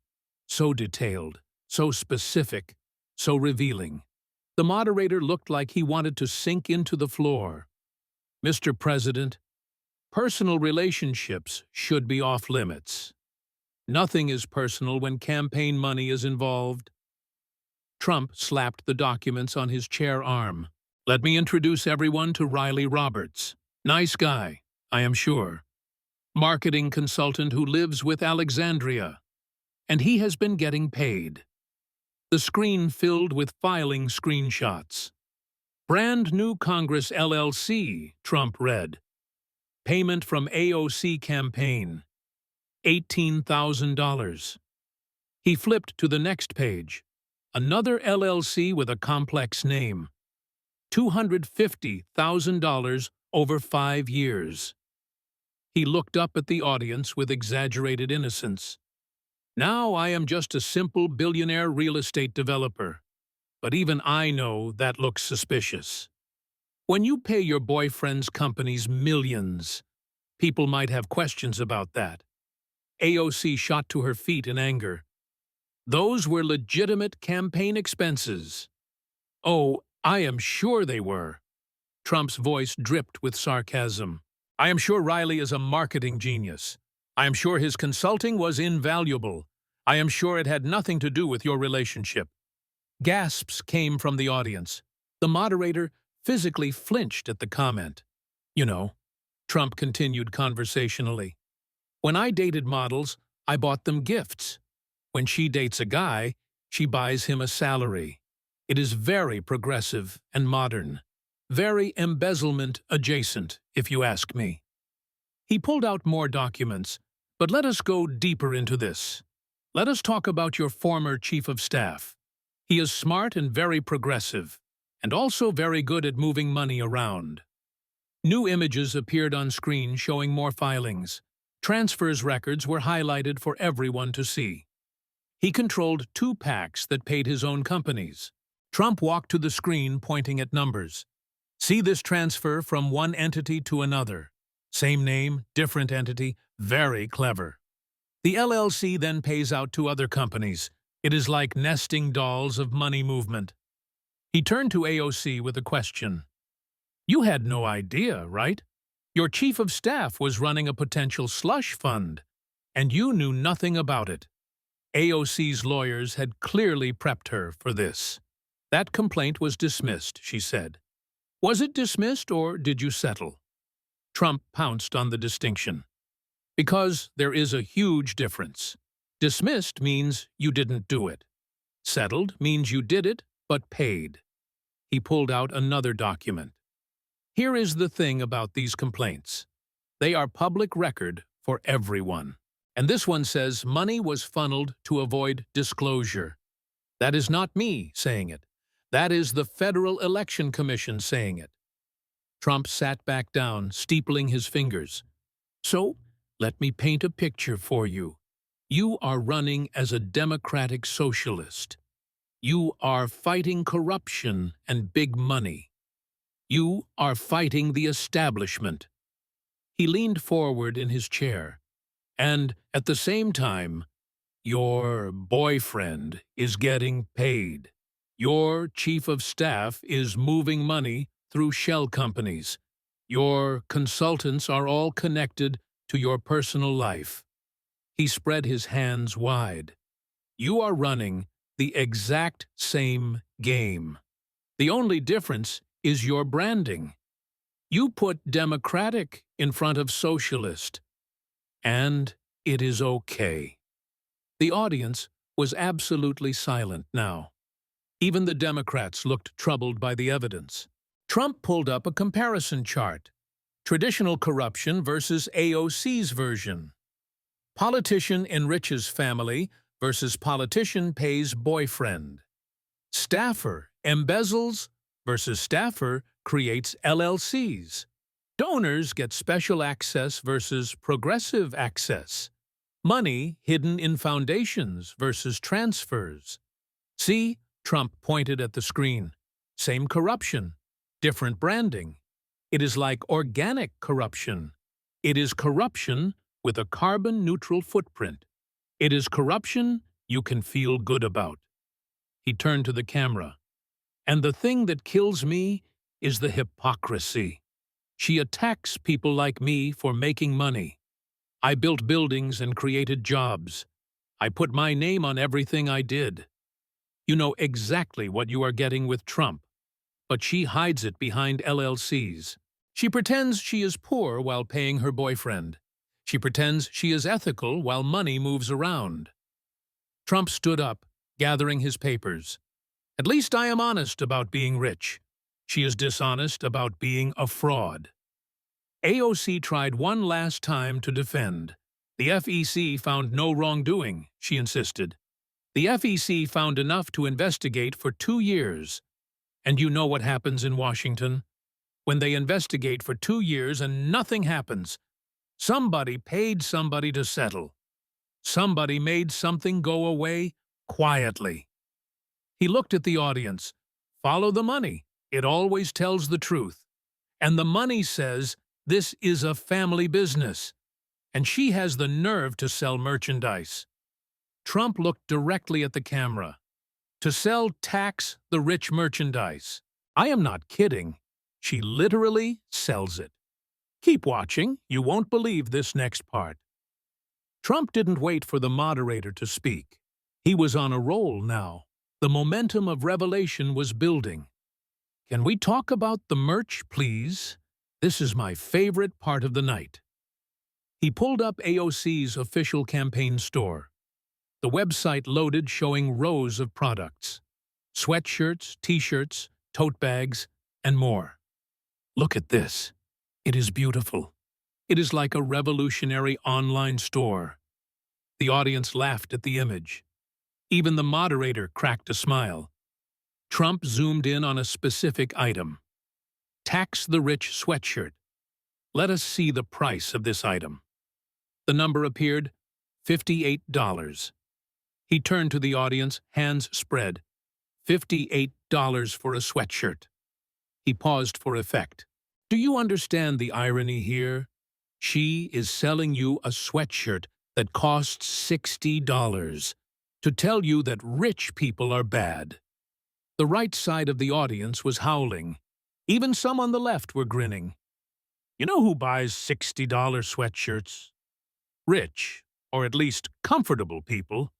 So detailed, so specific, so revealing. The moderator looked like he wanted to sink into the floor. Mr. President, personal relationships should be off limits. Nothing is personal when campaign money is involved. Trump slapped the documents on his chair arm. Let me introduce everyone to Riley Roberts. Nice guy, I am sure. Marketing consultant who lives with Alexandria. And he has been getting paid. The screen filled with filing screenshots. Brand new Congress LLC, Trump read. Payment from AOC campaign. $18,000. He flipped to the next page. Another LLC with a complex name. $250,000 over 5 years. He looked up at the audience with exaggerated innocence. Now I am just a simple billionaire real estate developer. But even I know that looks suspicious. When you pay your boyfriend's companies millions, people might have questions about that. AOC shot to her feet in anger. Those were legitimate campaign expenses. Oh, I am sure they were. Trump's voice dripped with sarcasm. I am sure Riley is a marketing genius. I am sure his consulting was invaluable. I am sure it had nothing to do with your relationship. Gasps came from the audience. The moderator physically flinched at the comment. You know, Trump continued conversationally. When I dated models, I bought them gifts. When she dates a guy, she buys him a salary. It is very progressive and modern. Very embezzlement adjacent, if you ask me. He pulled out more documents, but let us go deeper into this. Let us talk about your former chief of staff. He is smart and very progressive, and also very good at moving money around. New images appeared on screen showing more filings. Transfers records were highlighted for everyone to see. He controlled 2 PACs that paid his own companies. Trump walked to the screen pointing at numbers. See this transfer from one entity to another. Same name, different entity, very clever. The LLC then pays out to other companies. It is like nesting dolls of money movement. He turned to AOC with a question. You had no idea, right? Your chief of staff was running a potential slush fund, and you knew nothing about it. AOC's lawyers had clearly prepped her for this. That complaint was dismissed, she said. Was it dismissed or did you settle? Trump pounced on the distinction. Because there is a huge difference. Dismissed means you didn't do it. Settled means you did it, but paid. He pulled out another document. Here is the thing about these complaints. They are public record for everyone. And this one says money was funneled to avoid disclosure. That is not me saying it. That is the Federal Election Commission saying it. Trump sat back down, steepling his fingers. So, let me paint a picture for you. You are running as a democratic socialist. You are fighting corruption and big money. You are fighting the establishment. He leaned forward in his chair. And, at the same time, your boyfriend is getting paid. Your chief of staff is moving money through shell companies. Your consultants are all connected to your personal life. He spread his hands wide. You are running the exact same game. The only difference is your branding. You put democratic in front of socialist. And it is okay. The audience was absolutely silent now. Even the Democrats looked troubled by the evidence. Trump pulled up a comparison chart. Traditional corruption versus AOC's version. Politician enriches family versus politician pays boyfriend. Staffer Embezzles versus staffer creates LLCs. Donors get special access versus progressive access. Money hidden in foundations versus transfers. See, Trump pointed at the screen. Same corruption, different branding. It is like organic corruption. It is corruption with a carbon-neutral footprint. It is corruption you can feel good about. He turned to the camera. And the thing that kills me is the hypocrisy. She attacks people like me for making money. I built buildings and created jobs. I put my name on everything I did. You know exactly what you are getting with Trump, but she hides it behind LLCs. She pretends she is poor while paying her boyfriend. She pretends she is ethical while money moves around. Trump stood up, gathering his papers. At least I am honest about being rich. She is dishonest about being a fraud. AOC tried one last time to defend. The FEC found no wrongdoing, she insisted. The FEC found enough to investigate for 2 years. And you know what happens in Washington? When they investigate for 2 years and nothing happens, somebody paid somebody to settle. Somebody made something go away quietly. He looked at the audience. Follow the money. It always tells the truth. And the money says this is a family business. And she has the nerve to sell merchandise. Trump looked directly at the camera. To sell tax the rich merchandise. I am not kidding. She literally sells it. Keep watching. You won't believe this next part. Trump didn't wait for the moderator to speak. He was on a roll now. The momentum of revelation was building. Can we talk about the merch, please? This is my favorite part of the night. He pulled up AOC's official campaign store. The website loaded, showing rows of products. Sweatshirts, t-shirts, tote bags, and more. Look at this. It is beautiful. It is like a revolutionary online store. The audience laughed at the image. Even the moderator cracked a smile. Trump zoomed in on a specific item. Tax the rich sweatshirt. Let us see the price of this item. The number appeared, $58. He turned to the audience, hands spread. $58 for a sweatshirt. He paused for effect. Do you understand the irony here? She is selling you a sweatshirt that costs $60 to tell you that rich people are bad. The right side of the audience was howling. Even some on the left were grinning. You know who buys $60 sweatshirts? Rich, or at least comfortable people.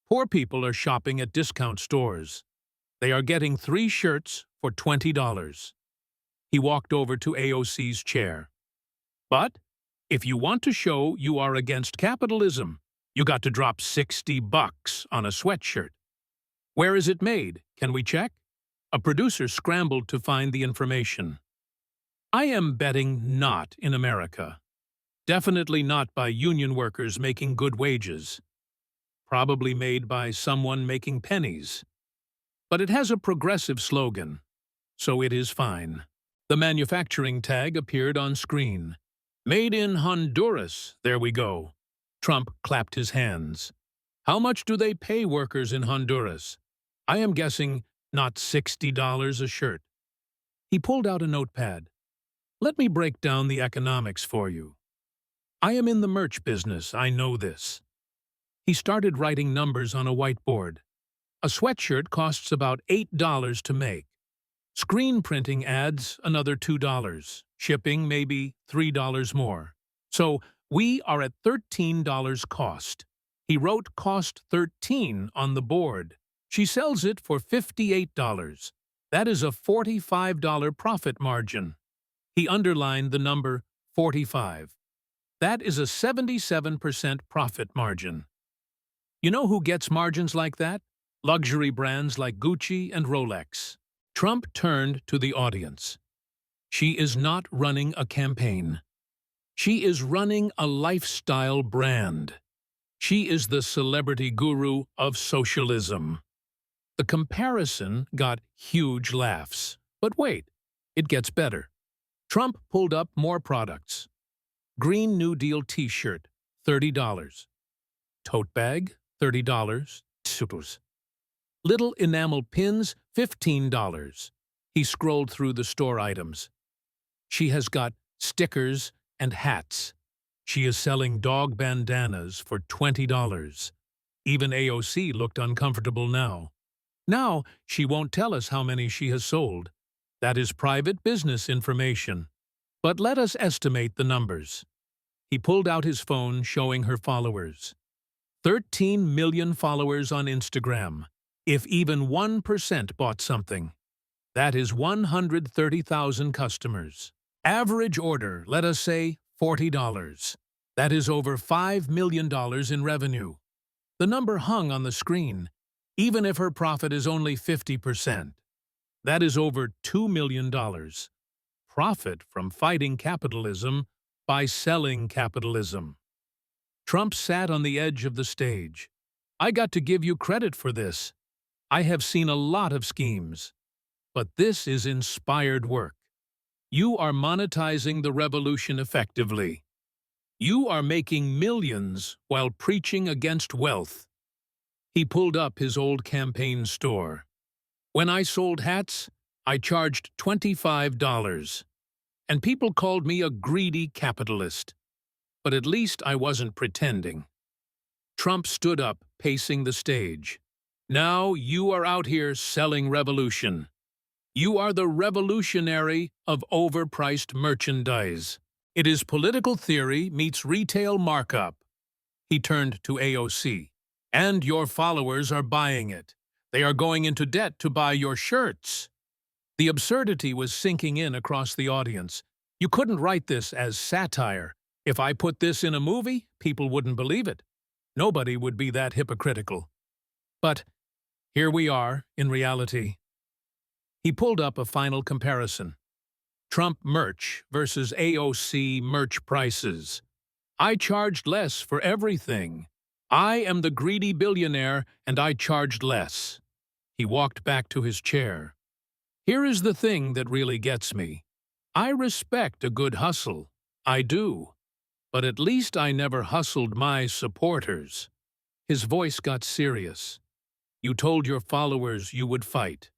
Poor people are shopping at discount stores. They are getting 3 shirts for $20. He walked over to AOC's chair. But if you want to show you are against capitalism, you got to drop $60 on a sweatshirt. Where is it made? Can we check? A producer scrambled to find the information. I am betting not in America. Definitely not by union workers making good wages. Probably made by someone making pennies. But it has a progressive slogan, so it is fine. The manufacturing tag appeared on screen. Made in Honduras, there we go. Trump clapped his hands. How much do they pay workers in Honduras? I am guessing not $60 a shirt. He pulled out a notepad. Let me break down the economics for you. I am in the merch business, I know this. He started writing numbers on a whiteboard. A sweatshirt costs about $8 to make. Screen printing adds another $2. Shipping maybe $3 more. So we are at $13 cost. He wrote cost 13 on the board. She sells it for $58. That is a $45 profit margin. He underlined the number 45. That is a 77% profit margin. You know who gets margins like that? Luxury brands like Gucci and Rolex. Trump turned to the audience. She is not running a campaign. She is running a lifestyle brand. She is the celebrity guru of socialism. The comparison got huge laughs. But wait, it gets better. Trump pulled up more products. Green New Deal t-shirt, $30. Tote bag, $30. Little enamel pins, $15. He scrolled through the store items. She has got stickers and hats. She is selling dog bandanas for $20. Even AOC looked uncomfortable now. Now, she won't tell us how many she has sold. That is private business information. But let us estimate the numbers. He pulled out his phone, showing her followers. 13 million followers on Instagram. If even 1% bought something, that is 130,000 customers. Average order, let us say, $40. That is over $5 million in revenue. The number hung on the screen, even if her profit is only 50%. That is over $2 million. Profit from fighting capitalism by selling capitalism. Trump sat on the edge of the stage. I got to give you credit for this. I have seen a lot of schemes. But this is inspired work. You are monetizing the revolution effectively. You are making millions while preaching against wealth. He pulled up his old campaign store. When I sold hats, I charged $25. And people called me a greedy capitalist. But at least I wasn't pretending. Trump stood up, pacing the stage. Now you are out here selling revolution. You are the revolutionary of overpriced merchandise. It is political theory meets retail markup. He turned to AOC. And your followers are buying it. They are going into debt to buy your shirts. The absurdity was sinking in across the audience. You couldn't write this as satire. If I put this in a movie, people wouldn't believe it. Nobody would be that hypocritical. But here we are, in reality. He pulled up a final comparison. Trump merch versus AOC merch prices. I charged less for everything. I am the greedy billionaire, and I charged less. He walked back to his chair. Here is the thing that really gets me. I respect a good hustle. I do. But at least I never hustled my supporters. His voice got serious. You told your followers you would fight.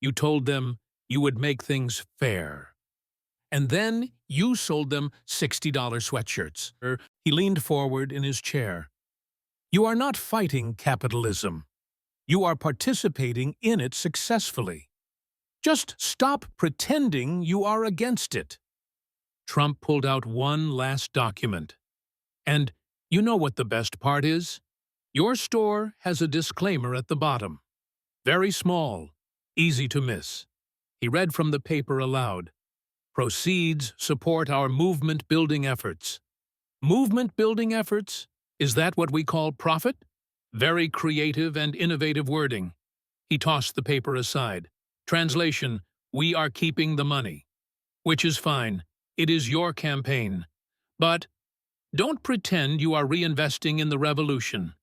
You told them you would make things fair. And then you sold them $60 sweatshirts. He leaned forward in his chair. You are not fighting capitalism. You are participating in it successfully. Just stop pretending you are against it. Trump pulled out one last document. And you know what the best part is? Your store has a disclaimer at the bottom. Very small, easy to miss. He read from the paper aloud. Proceeds support our movement-building efforts. Movement-building efforts? Is that what we call profit? Very creative and innovative wording. He tossed the paper aside. Translation, we are keeping the money. Which is fine. It is your campaign. But don't pretend you are reinvesting in the revolution.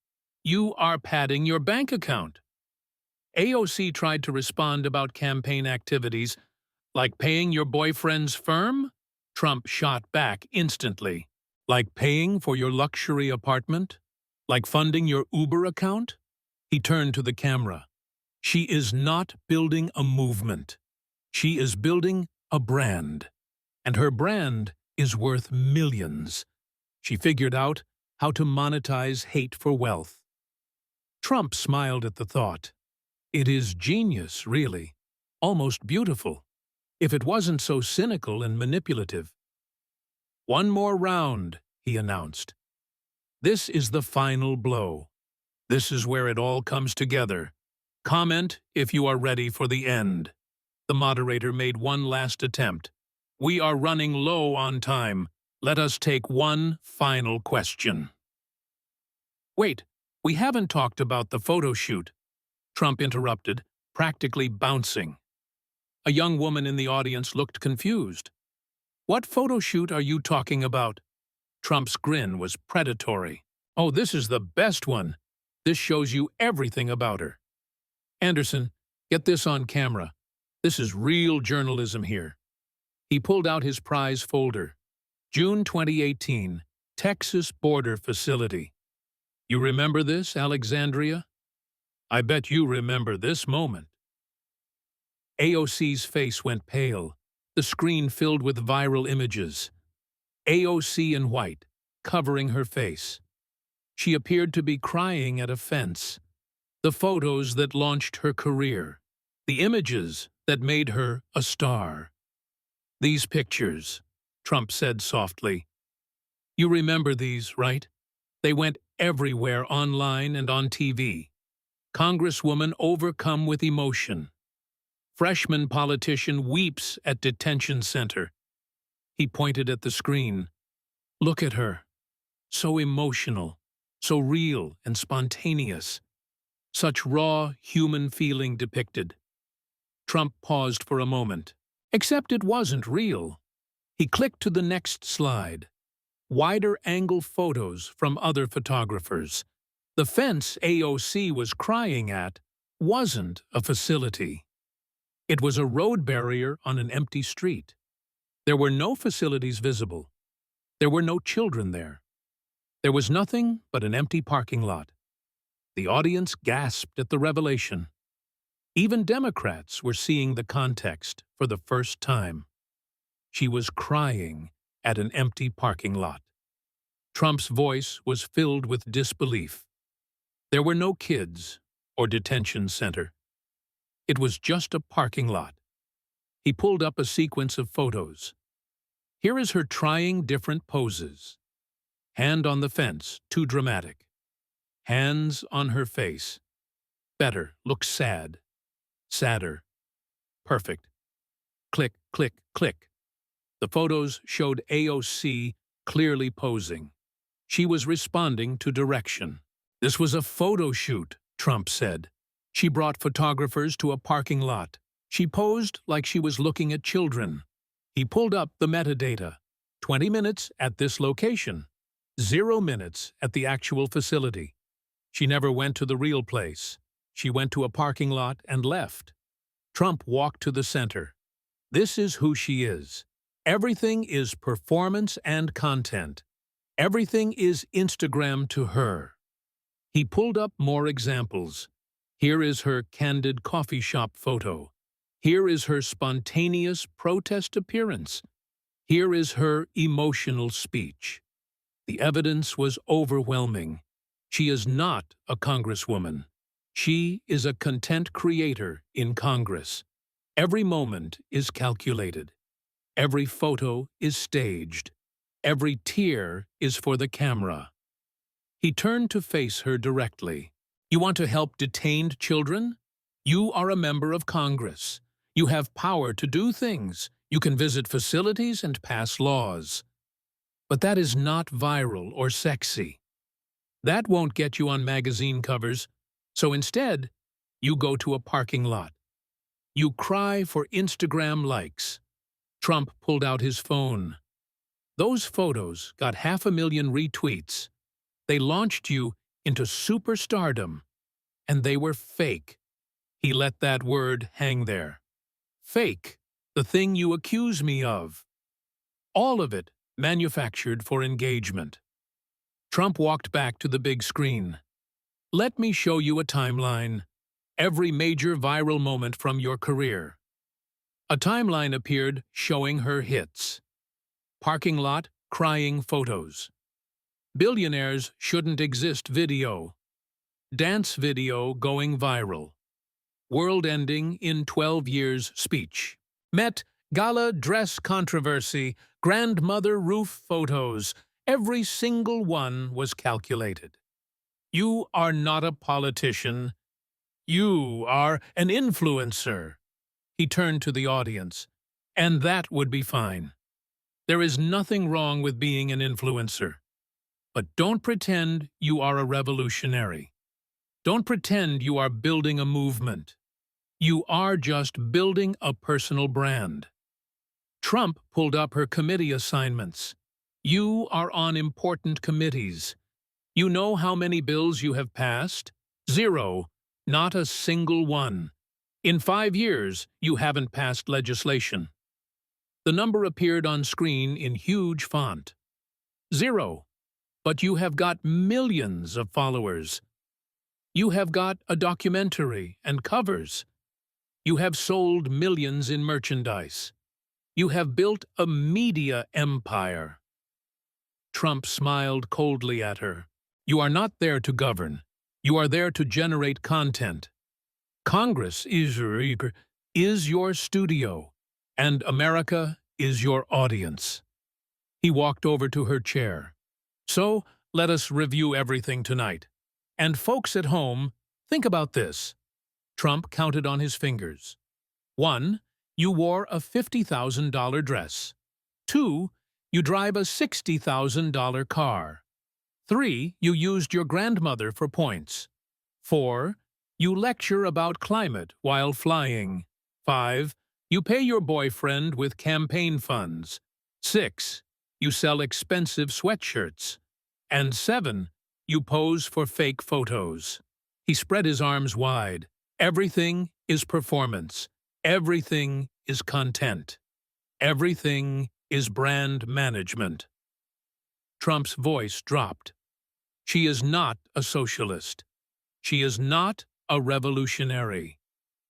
You are padding your bank account. AOC tried to respond about campaign activities, like paying your boyfriend's firm? Trump shot back instantly. Like paying for your luxury apartment? Like funding your Uber account? He turned to the camera. She is not building a movement. She is building a brand. And her brand is worth millions. She figured out how to monetize hate for wealth. Trump smiled at the thought. It is genius, really. Almost beautiful. If it wasn't so cynical and manipulative. One more round, he announced. This is the final blow. This is where it all comes together. Comment if you are ready for the end. The moderator made one last attempt. We are running low on time. Let us take one final question. Wait, we haven't talked about the photo shoot. Trump interrupted, practically bouncing. A young woman in the audience looked confused. What photo shoot are you talking about? Trump's grin was predatory. Oh, this is the best one. This shows you everything about her. Anderson, get this on camera. This is real journalism here. He pulled out his prize folder. June 2018, Texas Border Facility. You remember this, Alexandria? I bet you remember this moment. AOC's face went pale. The screen filled with viral images. AOC in white, covering her face. She appeared to be crying at a fence. The photos that launched her career. The images that made her a star. These pictures, Trump said softly. You remember these, right? They went everywhere online and on TV. Congresswoman overcome with emotion. Freshman politician weeps at detention center. He pointed at the screen. Look at her. So emotional, so real and spontaneous. Such raw human feeling depicted. Trump paused for a moment. Except it wasn't real. He clicked to the next slide. Wider angle photos from other photographers. The fence AOC was crying at wasn't a facility. It was a road barrier on an empty street. There were no facilities visible. There were no children there. There was nothing but an empty parking lot. The audience gasped at the revelation. Even Democrats were seeing the context for the first time. She was crying at an empty parking lot. Trump's voice was filled with disbelief. There were no kids or detention center. It was just a parking lot. He pulled up a sequence of photos. Here is her trying different poses. Hand on the fence, too dramatic. Hands on her face. Better, looks sad. Sadder. Perfect. Click, click, click. The photos showed AOC clearly posing. She was responding to direction. This was a photo shoot, Trump said. She brought photographers to a parking lot. She posed like she was looking at children. He pulled up the metadata. 20 minutes at this location. 0 minutes at the actual facility. She never went to the real place. She went to a parking lot and left. Trump walked to the center. This is who she is. Everything is performance and content. Everything is Instagram to her. He pulled up more examples. Here is her candid coffee shop photo. Here is her spontaneous protest appearance. Here is her emotional speech. The evidence was overwhelming. She is not a congresswoman. She is a content creator in Congress. Every moment is calculated. Every photo is staged. Every tear is for the camera. He turned to face her directly. You want to help detained children? You are a member of Congress. You have power to do things. You can visit facilities and pass laws. But that is not viral or sexy. That won't get you on magazine covers. So instead, you go to a parking lot. You cry for Instagram likes. Trump pulled out his phone. Those photos got 500,000 retweets. They launched you into superstardom. And they were fake. He let that word hang there. Fake, the thing you accuse me of. All of it manufactured for engagement. Trump walked back to the big screen. Let me show you a timeline. Every major viral moment from your career. A timeline appeared showing her hits. Parking lot, crying photos. Billionaires shouldn't exist video. Dance video going viral. World-ending in 12 years speech. Met Gala dress controversy, grandmother roof photos. Every single one was calculated. You are not a politician. You are an influencer. He turned to the audience. And that would be fine. There is nothing wrong with being an influencer. But don't pretend you are a revolutionary. Don't pretend you are building a movement. You are just building a personal brand. Trump pulled up her committee assignments. You are on important committees. You know how many bills you have passed? 0. Not a single one. In 5 years, you haven't passed legislation. The number appeared on screen in huge font. 0. But you have got millions of followers. You have got a documentary and covers. You have sold millions in merchandise. You have built a media empire. Trump smiled coldly at her. You are not there to govern. You are there to generate content. Congress is your studio, and America is your audience. He walked over to her chair. So, let us review everything tonight. And folks at home, think about this. Trump counted on his fingers. 1. You wore a $50,000 dress. 2. You drive a $60,000 car. 3. You used your grandmother for points. 4. You lecture about climate while flying. 5. You pay your boyfriend with campaign funds. 6. You sell expensive sweatshirts. And 7. You pose for fake photos. He spread his arms wide. Everything is performance. Everything is content. Everything is brand management. Trump's voice dropped. She is not a socialist. She is not a revolutionary.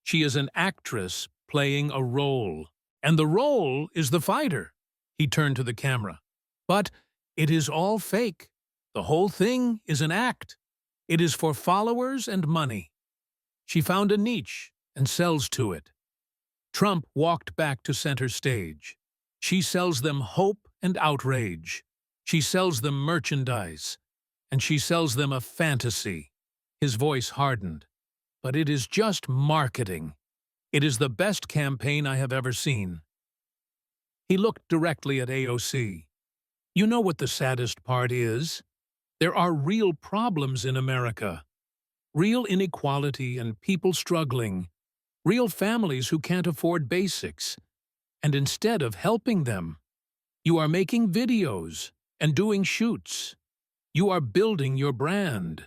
She is an actress playing a role. And the role is the fighter. He turned to the camera. But it is all fake. The whole thing is an act. It is for followers and money. She found a niche and sells to it. Trump walked back to center stage. She sells them hope and outrage. She sells them merchandise. And she sells them a fantasy. His voice hardened. But it is just marketing. It is the best campaign I have ever seen. He looked directly at AOC. You know what the saddest part is? There are real problems in America. Real inequality and people struggling. Real families who can't afford basics. And instead of helping them, you are making videos and doing shoots. You are building your brand.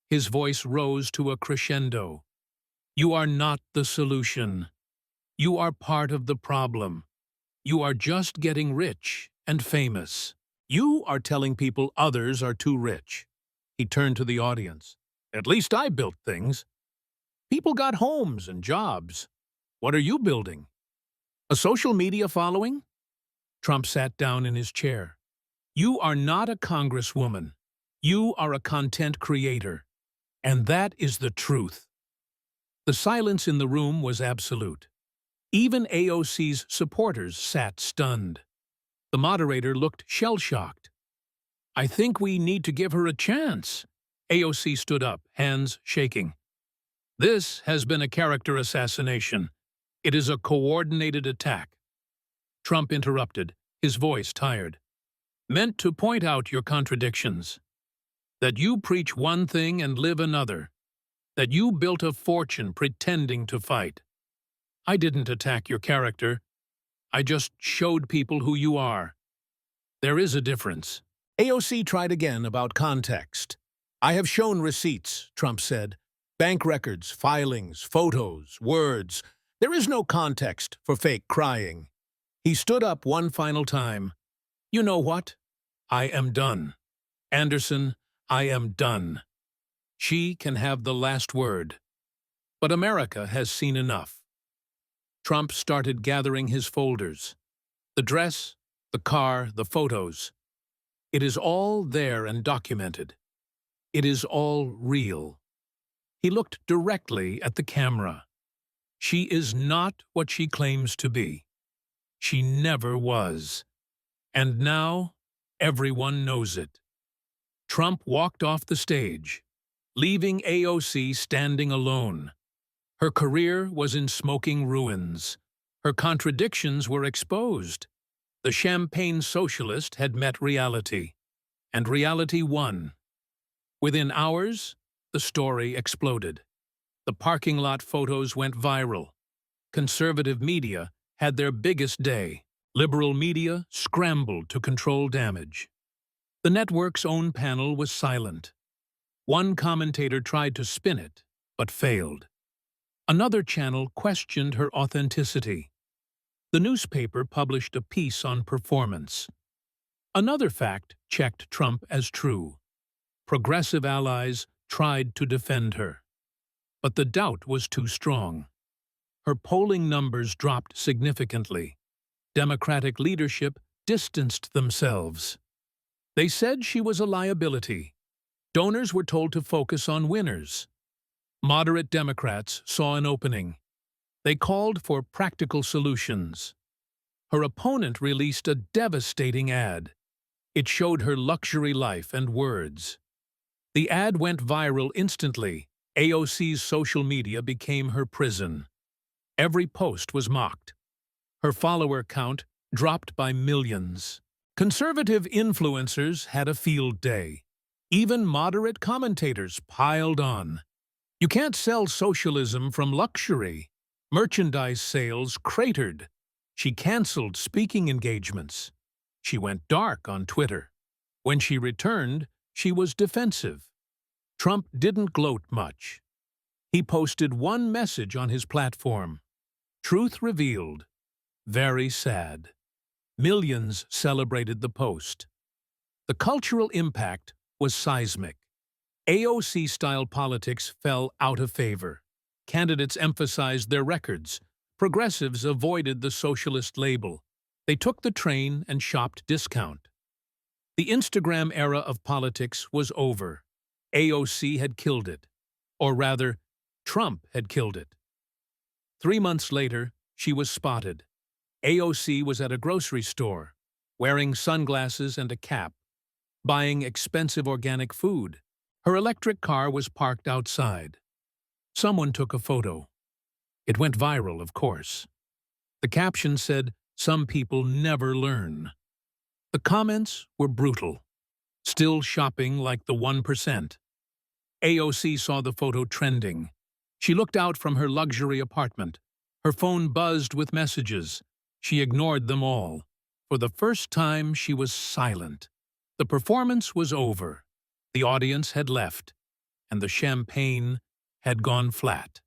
His voice rose to a crescendo. You are not the solution. You are part of the problem. You are just getting rich and famous. You are telling people others are too rich. He turned to the audience. At least I built things. People got homes and jobs. What are you building? A social media following? Trump sat down in his chair. You are not a congresswoman. You are a content creator. And that is the truth. The silence in the room was absolute. Even AOC's supporters sat stunned. The moderator looked shell-shocked. I think we need to give her a chance. AOC stood up, hands shaking. This has been a character assassination. It is a coordinated attack. Trump interrupted, his voice tired. Meant to point out your contradictions. That you preach one thing and live another. That you built a fortune pretending to fight. I didn't attack your character. I just showed people who you are. There is a difference. AOC tried again about context. I have shown receipts, Trump said. Bank records, filings, photos, words. There is no context for fake crying. He stood up one final time. You know what? I am done. Anderson, I am done. She can have the last word. But America has seen enough. Trump started gathering his folders. The dress, the car, the photos. It is all there and documented. It is all real. He looked directly at the camera. She is not what she claims to be. She never was. And now, everyone knows it. Trump walked off the stage, leaving AOC standing alone. Her career was in smoking ruins. Her contradictions were exposed. The champagne socialist had met reality, and reality won. Within hours, the story exploded. The parking lot photos went viral. Conservative media had their biggest day. Liberal media scrambled to control damage. The network's own panel was silent. One commentator tried to spin it, but failed. Another channel questioned her authenticity. The newspaper published a piece on performance. Another fact checked Trump as true. Progressive allies tried to defend her. But the doubt was too strong. Her polling numbers dropped significantly. Democratic leadership distanced themselves. They said she was a liability. Donors were told to focus on winners. Moderate Democrats saw an opening. They called for practical solutions. Her opponent released a devastating ad. It showed her luxury life and words. The ad went viral instantly. AOC's social media became her prison. Every post was mocked. Her follower count dropped by millions. Conservative influencers had a field day. Even moderate commentators piled on. You can't sell socialism from luxury. Merchandise sales cratered. She canceled speaking engagements. She went dark on Twitter. When she returned, she was defensive. Trump didn't gloat much. He posted one message on his platform. Truth revealed. Very sad. Millions celebrated the post. The cultural impact was seismic. AOC-style politics fell out of favor. Candidates emphasized their records. Progressives avoided the socialist label. They took the train and shopped discount. The Instagram era of politics was over. AOC had killed it. Or rather, Trump had killed it. 3 months later, she was spotted. AOC was at a grocery store, wearing sunglasses and a cap, buying expensive organic food. Her electric car was parked outside. Someone took a photo. It went viral, of course. The caption said, "Some people never learn." The comments were brutal. Still shopping like the 1%. AOC saw the photo trending. She looked out from her luxury apartment. Her phone buzzed with messages. She ignored them all. For the first time, she was silent. The performance was over. The audience had left, and the champagne had gone flat.